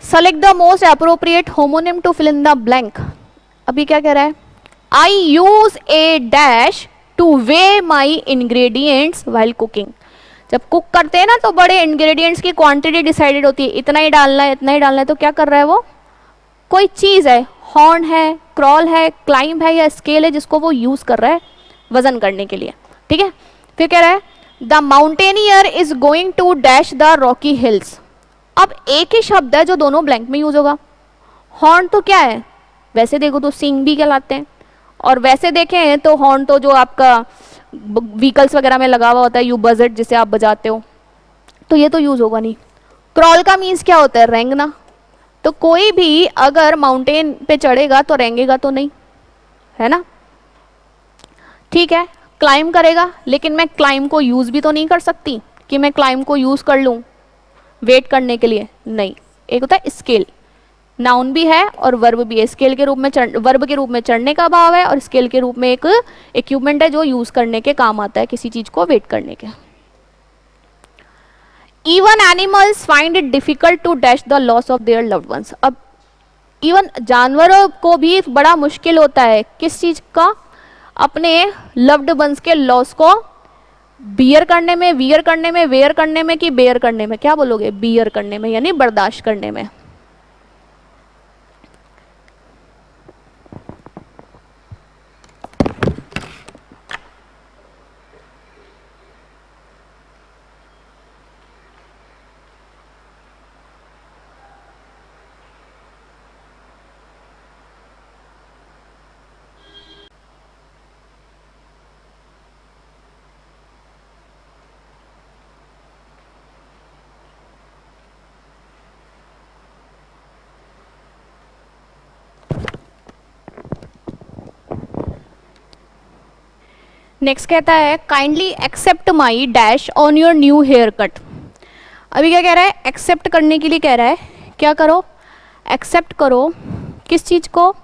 Select the most appropriate homonym to fill in the blank. अभी क्या कह रहा है? I use a dash to weigh my ingredients while cooking. जब कुक करते हैं ना तो बड़े इंग्रेडिएंट्स की क्वांटिटी डिसाइडेड होती है. इतना ही डालना है, इतना ही डालना है. तो क्या कर रहा है वो? कोई चीज है, हॉर्न है, क्रॉल है, क्लाइंब है या स्केल है, जिसको वो यूज कर रहा है वजन करने के लिए. ठीक है. फिर कह रहा है the mountaineer is going to dash the rocky hills. अब एक ही शब्द है जो दोनों ब्लैंक में यूज होगा. हॉर्न तो क्या है? वैसे देखो तो सींग भी कहलाते हैं, और वैसे देखें तो हॉर्न तो जो आपका व्हीकल्स वगैरह में लगा हुआ होता है, यू बजट जिसे आप बजाते हो, तो ये तो यूज होगा नहीं. क्रॉल का मीन्स क्या होता है? रेंगना. तो कोई भी अगर माउंटेन पे चढ़ेगा तो रेंगेगा तो नहीं, है ना? ठीक है. क्लाइंब करेगा, लेकिन मैं क्लाइंब को यूज भी तो नहीं कर सकती कि मैं क्लाइंब को यूज कर लूं वेट करने के लिए. नहीं. एक होता है स्केल. नाउन भी है और वर्ब भी है. स्केल के रूप में वर्ब के रूप में चढ़ने का भाव है, और स्केल के रूप में एक इक्विपमेंट है जो यूज करने के काम आता है किसी चीज को वेट करने के. Even animals find it difficult to dash the loss of their loved ones. अब इवन जानवरों को भी बड़ा मुश्किल होता है किस चीज का? अपने लव्ड वंस के लॉस को बियर करने में, वियर करने में, वेयर करने में कि बेयर करने में? क्या बोलोगे? बियर करने में, यानी बर्दाश्त करने में. नेक्स्ट कहता है kindly accept my dash on your new hair cut. अभी क्या कह रहा है? एक्सेप्ट करने के लिए कह रहा है. क्या करो? एक्सेप्ट करो. किस चीज को?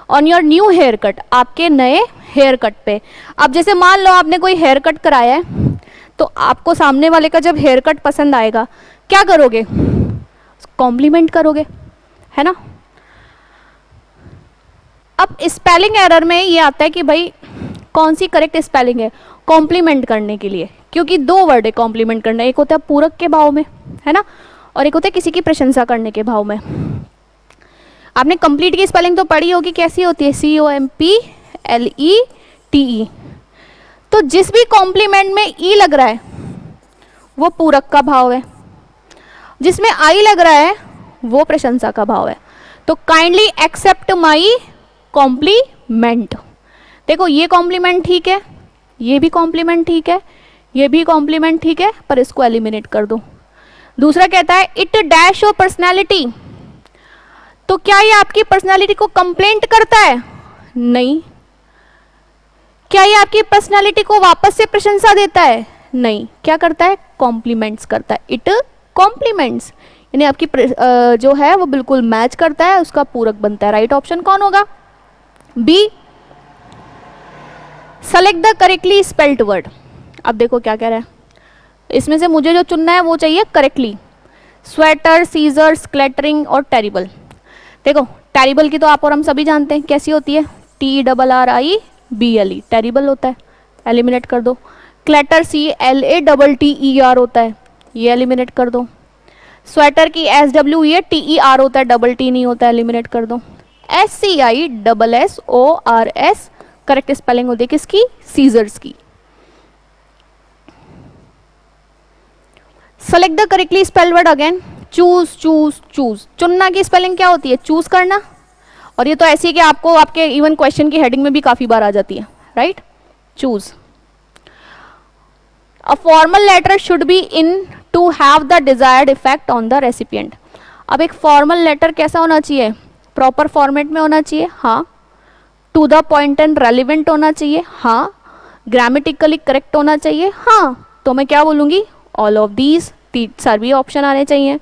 On your new hair cut. आपके नए हेयर कट पे. अब जैसे मान लो आपने कोई हेयर कट कराया है, तो आपको सामने वाले का जब हेयर कट पसंद आएगा क्या करोगे? कॉम्प्लीमेंट करोगे, है ना? अब स्पेलिंग एरर में ये आता है कि भाई कौन सी करेक्ट स्पेलिंग है कॉम्प्लीमेंट करने के लिए, क्योंकि दो वर्ड है कॉम्प्लीमेंट करना. एक होता है पूरक के भाव में, है ना, और एक होता है किसी की प्रशंसा करने के भाव में. आपने कंप्लीट की स्पेलिंग तो पढ़ी होगी, कैसी होती है? COMPLETE. तो जिस भी कॉम्प्लीमेंट में ई लग रहा है वो पूरक का भाव है, जिसमें आई लग रहा है वो प्रशंसा का भाव है. तो काइंडली एक्सेप्ट माई कॉम्प्लीमेंट. देखो ये कॉम्प्लीमेंट ठीक है, ये भी कॉम्प्लीमेंट ठीक है, ये भी कॉम्प्लीमेंट ठीक है, पर इसको एलिमिनेट कर दो. दूसरा कहता है इट डैश योर पर्सनैलिटी. तो क्या ये आपकी पर्सनैलिटी को कंप्लेंट करता है? नहीं. क्या ये आपकी पर्सनैलिटी को वापस से प्रशंसा देता है? नहीं. क्या करता है? कॉम्प्लीमेंट्स करता है. इट कॉम्प्लीमेंट्स, यानी आपकी जो है वो बिल्कुल मैच करता है, उसका पूरक बनता है. राइट ऑप्शन कौन होगा? B. Select the correctly spelled word. अब देखो क्या कह रहा है, इसमें से मुझे जो चुनना है वो चाहिए करेक्टली. स्वेटर, सीजर्स, क्लैटरिंग और टेरिबल. देखो टेरिबल की तो आप और हम सभी जानते हैं कैसी होती है, TRRIBLE, टेरिबल होता है, एलिमिनेट कर दो. क्लैटर CLATTER होता है, ये एलिमिनेट कर दो. स्वेटर की SWETER होता है, डबल टी नहीं होता, एलिमिनेट कर दो. SCISSORS करेक्ट स्पेलिंग होती है किसकी? सीजर्स की. Select the correctly spelled word again. Choose choose choose, चुनना की स्पेलिंग क्या होती है? चूज करना। और ये तो ऐसी है कि आपको आपके इवन क्वेश्चन की हेडिंग में भी काफी बार आ जाती है, right? Choose. A formal letter should be in to have the desired effect on the recipient. अब एक फॉर्मल लेटर कैसा होना चाहिए? प्रॉपर फॉर्मेट में होना चाहिए, हाँ। To the point and relevant होना चाहिए, हाँ। ग्रामेटिकली करेक्ट होना चाहिए, हाँ। तो मैं क्या बोलूंगी? ऑल ऑफ दीज, सभी ऑप्शन आने चाहिए।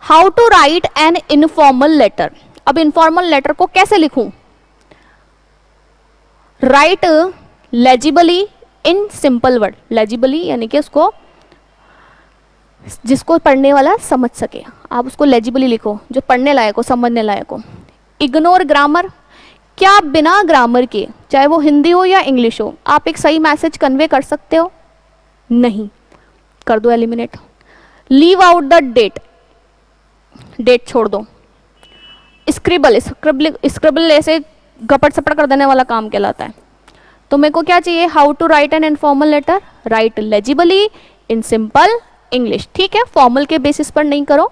How to write an informal letter. अब इनफॉर्मल लेटर को कैसे लिखूं? Write legibly in simple word. Legibly यानी कि उसको, जिसको पढ़ने वाला समझ सके, आप उसको लेजिबली लिखो, जो पढ़ने लायक हो, समझने लायक हो। Ignore grammar. क्या आप बिना ग्रामर के, चाहे वो हिंदी हो या इंग्लिश हो, आप एक सही मैसेज कन्वे कर सकते हो? नहीं, कर दो eliminate. Leave out the date, date छोड़ दो। स्क्रिबल, स्क्रिबल ऐसे गपट सपट कर देने वाला काम कहलाता है। तो मेरे को क्या चाहिए? How to write an informal letter, write legibly in simple English. ठीक है, फॉर्मल के बेसिस पर नहीं करो,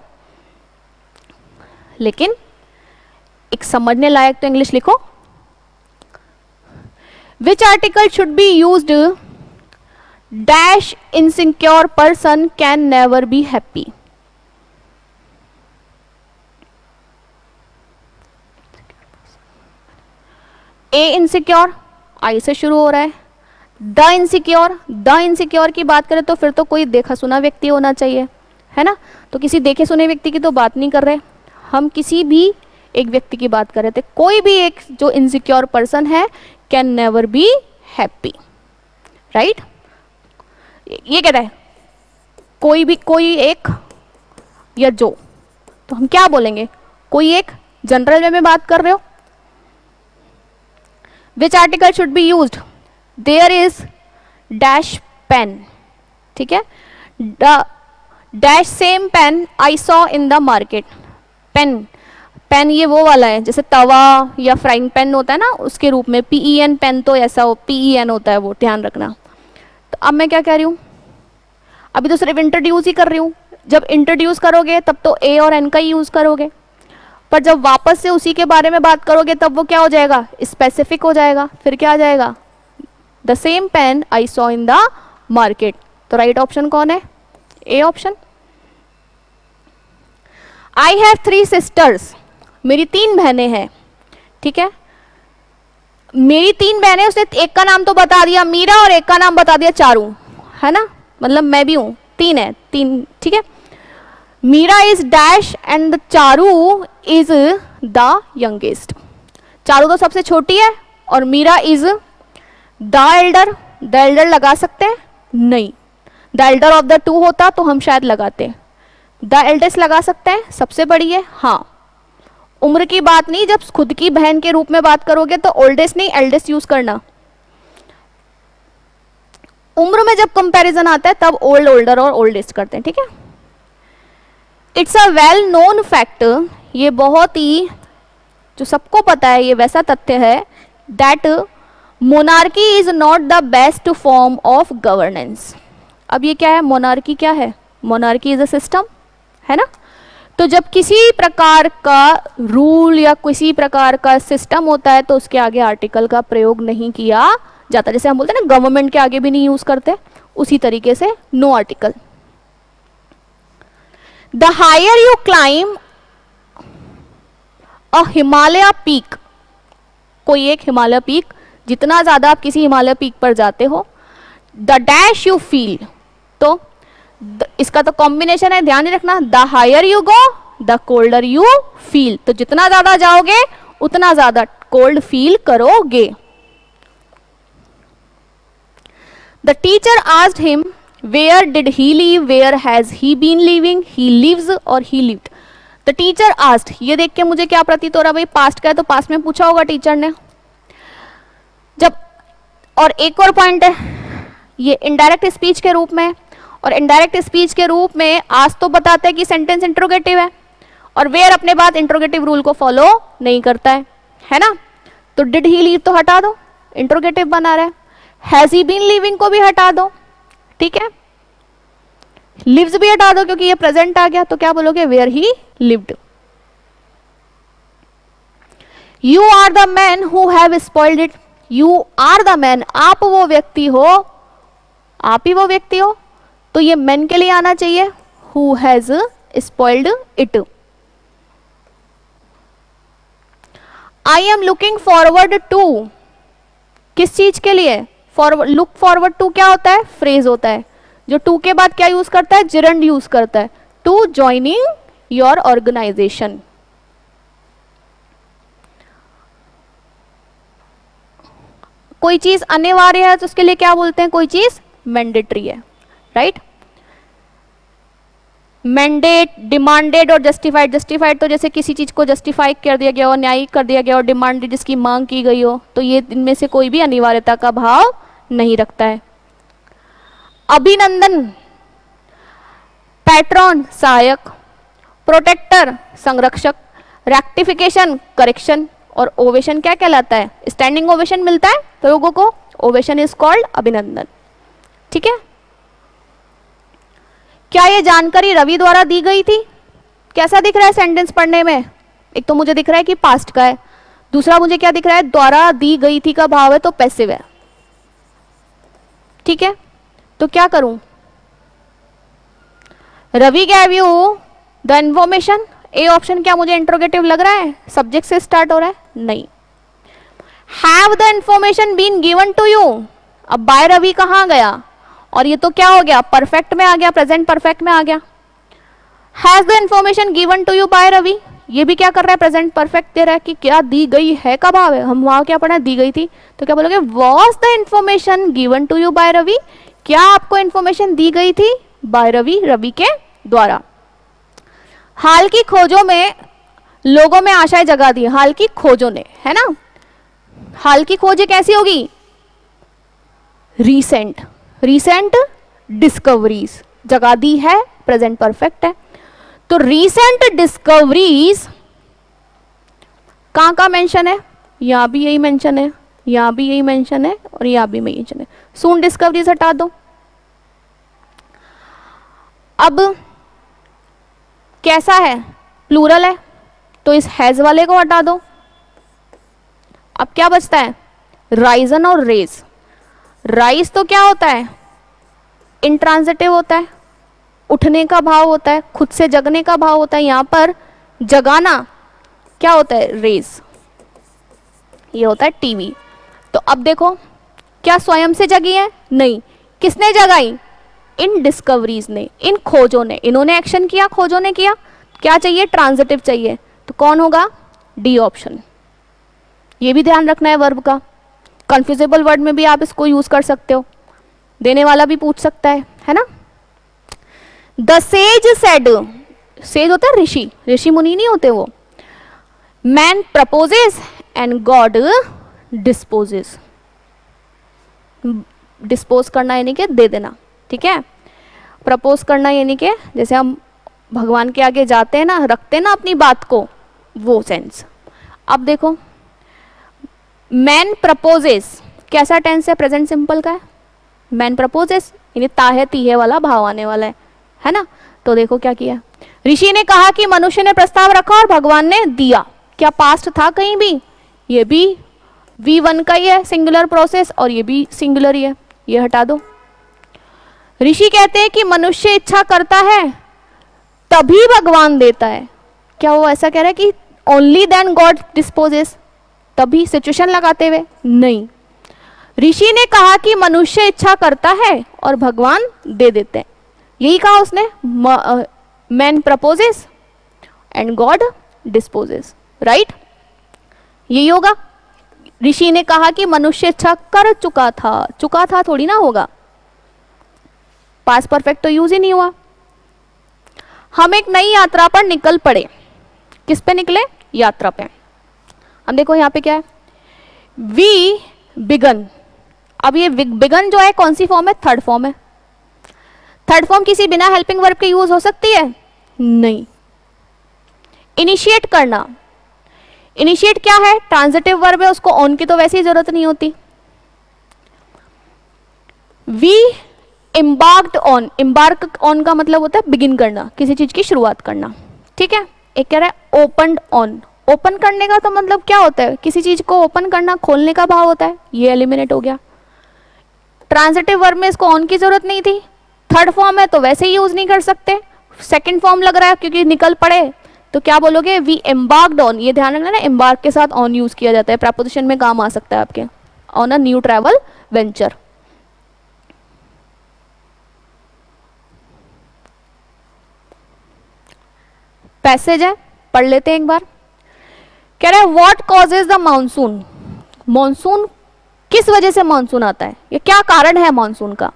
लेकिन एक समझने लायक तो इंग्लिश लिखो। Which article should be used? Dash insecure person can never be happy. A insecure, I से शुरू हो रहा है। द इनसिक्योर, द इनसिक्योर की बात करें तो फिर तो कोई देखा सुना व्यक्ति होना चाहिए, है ना? तो किसी देखे सुने व्यक्ति की तो बात नहीं कर रहे हम, किसी भी एक व्यक्ति की बात कर रहे थे। कोई भी एक जो इनसिक्योर पर्सन है can never be happy, right? ये कहता है कोई भी, कोई एक या जो, तो हम क्या बोलेंगे? कोई एक, जनरल वे में बात कर रहे हो। Which article should be used? There is dash pen, ठीक है। Dash same pen I saw in the market. Pen, pen ये वो वाला है जैसे तवा या फ्राइंग पेन होता है ना, उसके रूप में। PEN पेन तो ऐसा हो, PEN होता है वो, ध्यान रखना। तो अब मैं क्या कह रही हूँ? अभी तो सिर्फ इंट्रोड्यूस ही कर रही हूँ। जब इंट्रोड्यूस करोगे तब तो ए और एन का ही यूज करोगे, पर जब वापस से उसी के बारे में बात करोगे तब वो क्या हो जाएगा? स्पेसिफिक हो जाएगा। फिर क्या आ जाएगा? The same pen I saw in the market. तो राइट ऑप्शन कौन है? A option. I have 3 sisters, मेरी 3 बहनें हैं, ठीक है। मेरी 3 बहनें, उसने एक का नाम तो बता दिया मीरा और एक का नाम बता दिया चारू, है ना? मतलब मैं भी हूं, 3 है, 3, ठीक है। Meera is dash and the Charu is the youngest. Charu तो सबसे छोटी है और Meera is the elder. The elder लगा सकते हैं? नहीं। द एल्डर ऑफ द 2 होता तो हम शायद लगाते। द एल्डेस्ट लगा सकते हैं, सबसे बड़ी है, हाँ। उम्र की बात नहीं, जब खुद की बहन के रूप में बात करोगे तो ओल्डेस्ट नहीं एल्डेस्ट यूज करना। उम्र में जब कंपैरिजन आता है तब ओल्ड, ओल्डर और ओल्डेस्ट करते हैं, ठीक है। It's a well known fact, ये बहुत ही जो सबको पता है, ये वैसा तथ्य है, that monarchy is not the best form of governance. अब ये क्या है? मोनार्की क्या है? मोनार्की इज अ सिस्टम, है ना? तो जब किसी प्रकार का रूल या किसी प्रकार का सिस्टम होता है तो उसके आगे आर्टिकल का प्रयोग नहीं किया जाता। जैसे हम बोलते हैं ना, गवर्नमेंट के आगे भी नहीं यूज करते, उसी तरीके से no article. The higher you climb a Himalaya peak, कोई एक हिमालय पीक, जितना ज्यादा आप किसी हिमालय पीक पर जाते हो, द डैश यू फील, तो इसका तो कॉम्बिनेशन है, ध्यान ही रखना। The higher you go the colder you feel, तो जितना ज्यादा जाओगे उतना ज्यादा कोल्ड फील करोगे। The teacher asked him where did he leave, where has he been living, he lives or he lived. The teacher asked, ये देख के मुझे क्या प्रतीत हो रहा है? भाई पास्ट का है तो पास्ट में पूछा होगा टीचर ने। जब, और एक और पॉइंट है, ये इनडायरेक्ट स्पीच के रूप में, और इनडायरेक्ट स्पीच के रूप में आज तो बताते हैं कि सेंटेंस इंट्रोगेटिव है, और वेयर अपने बाद इंट्रोगेटिव रूल को फॉलो नहीं करता है ना? तो डिड ही लीव तो हटा दो, इंट्रोगेटिव बना रहा है। हैज ही बीन लिविंग को भी हटा दो, ठीक है। लिव्स भी हटा दो क्योंकि ये प्रेजेंट आ गया, तो क्या बोलोगे, where he lived. You are the man who have spoiled it. You are the man, आप वो व्यक्ति हो, आप ही वो व्यक्ति हो, तो ये मैन के लिए आना चाहिए, who has spoiled it. I am looking forward to, किस चीज के लिए, फॉरवर्ड, लुक फॉरवर्ड टू क्या होता है, फ्रेज होता है, जो टू के बाद क्या यूज करता है, जिरंड यूज करता है, टू ज्वाइनिंग योर ऑर्गेनाइजेशन। कोई चीज अनिवार्य है तो उसके लिए क्या बोलते हैं, कोई चीज मैंडेटरी है, राइट। मैंडेट, डिमांडेड और जस्टिफाइड। जस्टिफाइड तो जैसे किसी चीज को जस्टिफाई कर दिया गया हो, न्यायिक कर दिया गया हो, डिमांडेड जिसकी मांग की गई हो, तो ये इनमें से कोई भी अनिवार्यता का भाव नहीं रखता है। अभिनंदन, पैट्रॉन सहायक, प्रोटेक्टर संरक्षक, रेक्टिफिकेशन करेक्शन, और ओवेशन क्या कहलाता है, स्टैंडिंग ओवेशन मिलता है तो लोगों को, ओवेशन इज कॉल्ड अभिनंदन। ठीक है, क्या ये जानकारी रवि द्वारा दी गई थी? कैसा दिख रहा है सेंटेंस पढ़ने में? एक तो मुझे दिख रहा है कि पास्ट का है, दूसरा मुझे क्या दिख रहा है, द्वारा दी गई थी का भाव है तो पैसिव है। ठीक है, तो क्या करूं, Ravi gave you the information, A option क्या मुझे इंट्रोगेटिव लग रहा है, सब्जेक्ट से स्टार्ट हो रहा है, नहीं। Have the information been given to you, अब बाय रवि कहां गया, और ये तो क्या हो गया, परफेक्ट में आ गया, प्रेजेंट परफेक्ट में आ गया। Has the information given to you by Ravi, ये भी क्या कर रहा है, प्रेजेंट परफेक्ट दे रहा है कि क्या दी गई है का भाव है, हम वहां क्या पढ़ा, दी गई थी, तो क्या बोलोगे, was the information given to you by Ravi, क्या आपको इंफॉर्मेशन दी गई थी बाय रवि, रवि के द्वारा। हाल की खोजों में लोगों में आशाएं जगा दी, हाल की खोजों ने, है ना, हाल की खोजें कैसी होगी, रीसेंट, रीसेंट डिस्कवरीज जगा दी है, प्रेजेंट परफेक्ट है, तो रीसेंट डिस्कवरीज कहां का मेंशन है, यहां भी यही मेंशन है, यहां भी यही मेंशन है, और यहां भी मेंशन है। सून डिस्कवरीज हटा दो। अब कैसा है, प्लूरल है, तो इस हैज वाले को हटा दो। अब क्या बचता है, राइजन और रेज। राइज तो क्या होता है, इंट्रांजिटिव होता है, उठने का भाव होता है, खुद से जगने का भाव होता है, यहां पर जगाना क्या होता है, रेज, ये होता है टीवी। तो अब देखो, क्या स्वयं से जगी है, नहीं, किसने जगाई, इन डिस्कवरीज ने, इन खोजों ने, इन्होंने एक्शन किया, खोजों ने किया, क्या चाहिए, ट्रांजिटिव चाहिए, तो कौन होगा, डी ऑप्शन। ये भी ध्यान रखना है वर्ब का, कंफ्यूजेबल वर्ड में भी आप इसको यूज कर सकते हो, देने वाला भी पूछ सकता है ना। द सेज सेड, सेज होता है ऋषि, ऋषि मुनि नहीं होते वो, man proposes and God disposes, dispose करना यानी कि दे देना, ठीक है, प्रपोज करना यानी कि जैसे हम भगवान के आगे जाते हैं ना, रखते हैं ना अपनी बात को, वो सेंस। अब देखो, मैन प्रपोजेस कैसा टेंस है, प्रेजेंट सिंपल का है, मैन प्रपोजेस यानी ताहे तीहे वाला भाव आने वाला है ना। तो देखो क्या किया, ऋषि ने कहा कि मनुष्य ने प्रस्ताव रखा और भगवान ने दिया, क्या पास्ट था कहीं भी, ये भी V1 का ही है सिंगुलर प्रोसेस, और ये भी सिंगुलर ही है, ये हटा दो। ऋषि कहते हैं कि मनुष्य इच्छा करता है तभी भगवान देता है, क्या वो ऐसा कह रहा है कि ओनली देन गॉड डिस्पोजेस, तभी सिचुएशन लगाते हुए, नहीं। ऋषि ने कहा कि मनुष्य इच्छा करता है और भगवान दे देते हैं, यही कहा उसने, man proposes and God disposes, right, यही होगा। ऋषि ने कहा कि मनुष्य इच्छा कर चुका था थोड़ी ना होगा, पास परफेक्ट तो यूज ही नहीं हुआ। हम एक नई यात्रा पर निकल पड़े, किस पे निकले, यात्रा पे। अब देखो यहाँ पे क्या है, वी बिगन, अब ये बिगन जो है कौन सी फॉर्म है, थर्ड फॉर्म है। थर्ड फॉर्म किसी बिना हेल्पिंग वर्ब के यूज हो सकती है, नहीं। इनिशिएट करना, इनिशिएट क्या है, ट्रांजिटिव वर्ब है, उसको ऑन की तो वैसे ही जरूरत नहीं होती। We embarked on, embark on का मतलब होता है बिगिन करना, किसी चीज की शुरुआत करना, ठीक है। एक कह रहा है ओपनड ऑन, ओपन करने का तो मतलब क्या होता है, किसी चीज को ओपन करना, खोलने का भाव होता है, ये एलिमिनेट हो गया। ट्रांजिटिव वर्ब में इसको ऑन की जरूरत नहीं थी, थर्ड फॉर्म है तो वैसे ही यूज नहीं कर सकते, सेकंड फॉर्म लग रहा है क्योंकि निकल पड़े, तो क्या बोलोगे, वी एम्बार्क्ड ऑन, ये ध्यान रखना ना, एम्बार्क के साथ ऑन यूज किया जाता है, प्रपोजिशन में काम आ सकता है आपके, on a new travel venture. Passage है, पढ़ लेते हैं एक बार। कह रहा है what causes the monsoon, monsoon किस वजह से मानसून आता है, ये क्या कारण है मानसून का।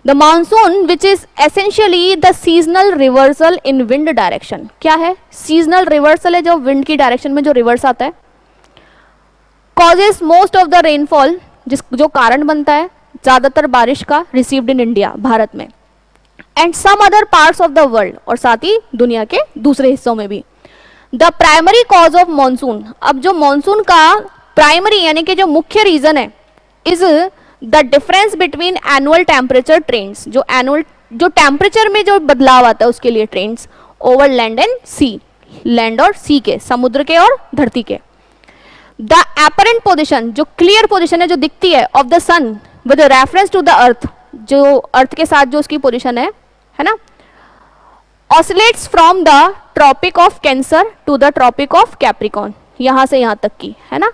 The monsoon which is essentially the seasonal reversal in wind direction, क्या है, सीजनल रिवर्सल है, जो विंड की डायरेक्शन में जो रिवर्स आता है। Causes most of the rainfall, जो कारण बनता है ज्यादातर बारिश का, रिसीव्ड इन इंडिया, भारत में, and some other parts of the world, और साथ ही दुनिया के दूसरे हिस्सों में भी। The primary cause of monsoon, अब जो मॉनसून का प्राइमरी यानी कि जो मुख्य रीजन है, is the difference between annual temperature trends, जो एनुअल, जो टेम्परेचर में जो बदलाव आता है उसके लिए trends, over land and sea, land और सी के, समुद्र के और धरती के। द एपरेंट पोजिशन, जो क्लियर पोजिशन है, जो दिखती है, of the sun with reference to the earth, जो अर्थ के साथ जो उसकी पोजिशन है ना, oscillates from the tropic of cancer to the tropic of Capricorn, यहां से यहां तक की, है ना।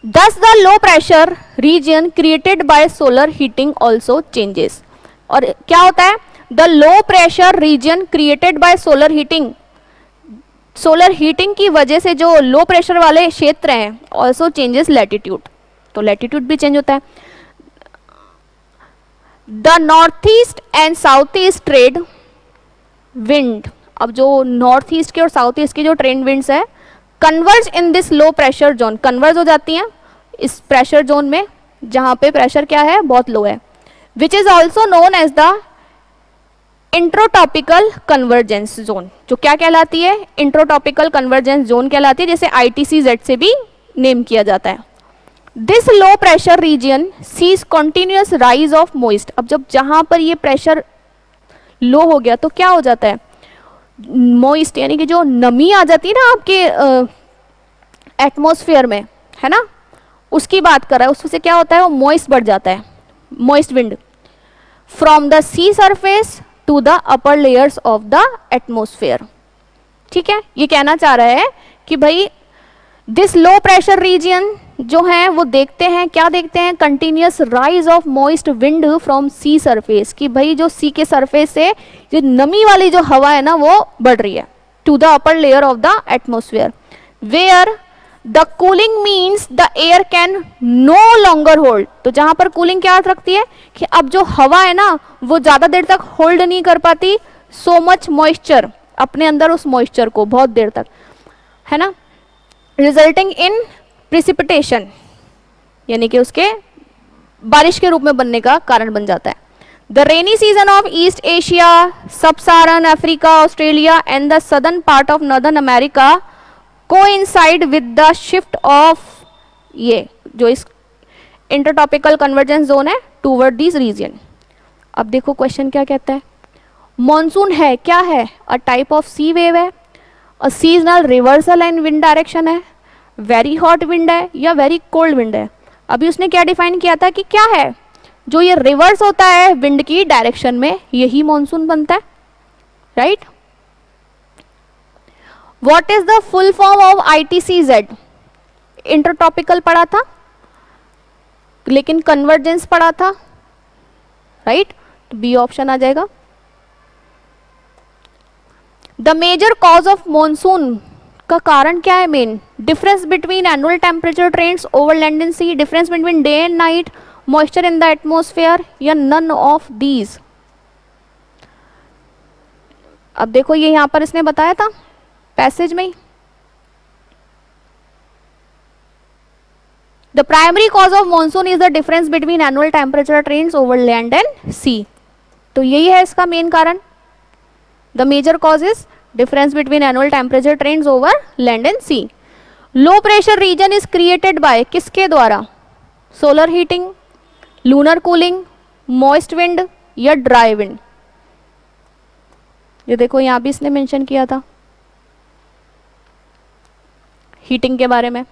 Thus the low pressure region created by solar heating also changes, और क्या होता है, the low pressure region created by solar heating, solar heating की वजह से जो लो प्रेशर वाले क्षेत्र हैं, ऑल्सो चेंजेस लैटिट्यूड, तो लैटिट्यूड भी चेंज होता है। The north east and south east trade wind, अब जो नॉर्थ ईस्ट के और साउथ ईस्ट के जो ट्रेंड विंड्स है, converge in this low pressure zone, converge हो जाती हैं इस प्रेशर जोन में जहां पे प्रेशर क्या है, बहुत लो है, which is also known as the intertropical convergence zone, जो क्या कहलाती है, इंट्रोटॉपिकल कन्वर्जेंस जोन कहलाती है, जैसे ITCZ से भी नेम किया जाता है। This low pressure region sees continuous rise of moist, अब जब जहां पर ये प्रेशर लो हो गया तो क्या हो जाता है, मोइस्ट यानी कि जो नमी आ जाती है ना आपके एटमॉस्फेयर में, है ना, उसकी बात कर रहा है, उससे क्या होता है, वो मोइस्ट बढ़ जाता है, moist wind from the sea surface to the upper layers of the atmosphere, ठीक है। ये कहना चाह रहा है कि भाई दिस लो प्रेशर रीजन जो है वो देखते हैं, क्या देखते हैं, continuous rise of moist wind from sea surface, कि भाई जो सी के सरफेस से जो नमी वाली जो हवा है ना वो बढ़ रही है, to the upper layer of the atmosphere, where the cooling means the air can no longer hold, तो जहां पर कूलिंग क्या अर्थ रखती है कि अब जो हवा है ना वो ज्यादा देर तक होल्ड नहीं कर पाती सो मच मॉइस्चर, अपने अंदर उस मॉइस्चर को बहुत देर तक, है ना, रिजल्टिंग इन प्रिसिपिटेशन, यानी कि उसके बारिश के रूप में बनने का कारण बन जाता है। The rainy season of east Asia, sub Saharan Africa, Australia and the southern part of northern America coincide with the shift of, ये जो इस इंटरटॉपिकल कन्वर्जेंस जोन है, टूवर्ड दिस रीजन। अब देखो क्वेश्चन क्या कहता है, मॉनसून है क्या है, a type of sea wave है, a seasonal reversal and wind direction है, वेरी हॉट विंड है या वेरी कोल्ड विंड है। अभी उसने क्या डिफाइन किया था कि क्या है, जो ये रिवर्स होता है विंड की डायरेक्शन में, यही मॉनसून बनता है, right. What is the full form of ITCZ, इंटरटॉपिकल पढ़ा था लेकिन कन्वर्जेंस पढ़ा था, राइट, तो बी ऑप्शन आ जाएगा। The major cause of monsoon का कारण क्या है, main difference between annual temperature trends over land and sea, difference between day and night, moisture in the atmosphere, या नन ऑफ दीज। अब देखो ये यहां पर इसने बताया था पैसेज में ही, the primary cause of monsoon is the difference between annual temperature trends over land and sea, तो यही है इसका मेन कारण। The major cause is difference between annual temperature trends over land and sea. Low pressure region is created by किसके द्वारा, solar heating, lunar cooling, moist wind, या ड्राई विंड? ये देखो यहाँ भी इसने मेंशन किया था हीटिंग के बारे में,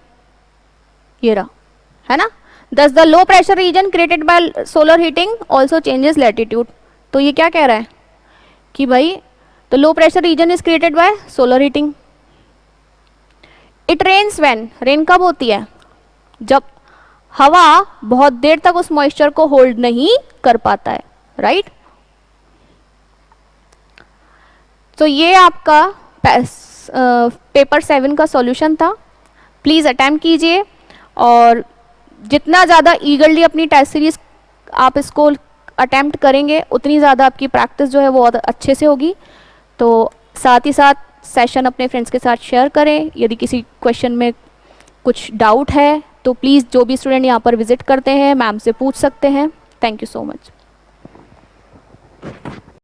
ये रहा, है ना। Thus the low pressure region created by solar heating also changes latitude. तो ये क्या कह रहा है कि भाई the low pressure region is created by solar heating. It rains when, rain कब होती है? जब हवा बहुत देर तक उस मॉइस्चर को होल्ड नहीं कर पाता है, राइट। तो ये आपका पेपर 7 का सॉल्यूशन था। प्लीज़ अटेम्प्ट कीजिए और जितना ज़्यादा ईगरली अपनी टेस्ट सीरीज आप इसको अटेम्प्ट करेंगे उतनी ज़्यादा आपकी प्रैक्टिस जो है वो अच्छे से होगी। तो साथ ही साथ सेशन अपने फ्रेंड्स के साथ शेयर करें। यदि किसी क्वेश्चन में कुछ डाउट है तो प्लीज़ जो भी स्टूडेंट यहाँ पर विजिट करते हैं मैम से पूछ सकते हैं। Thank you so much.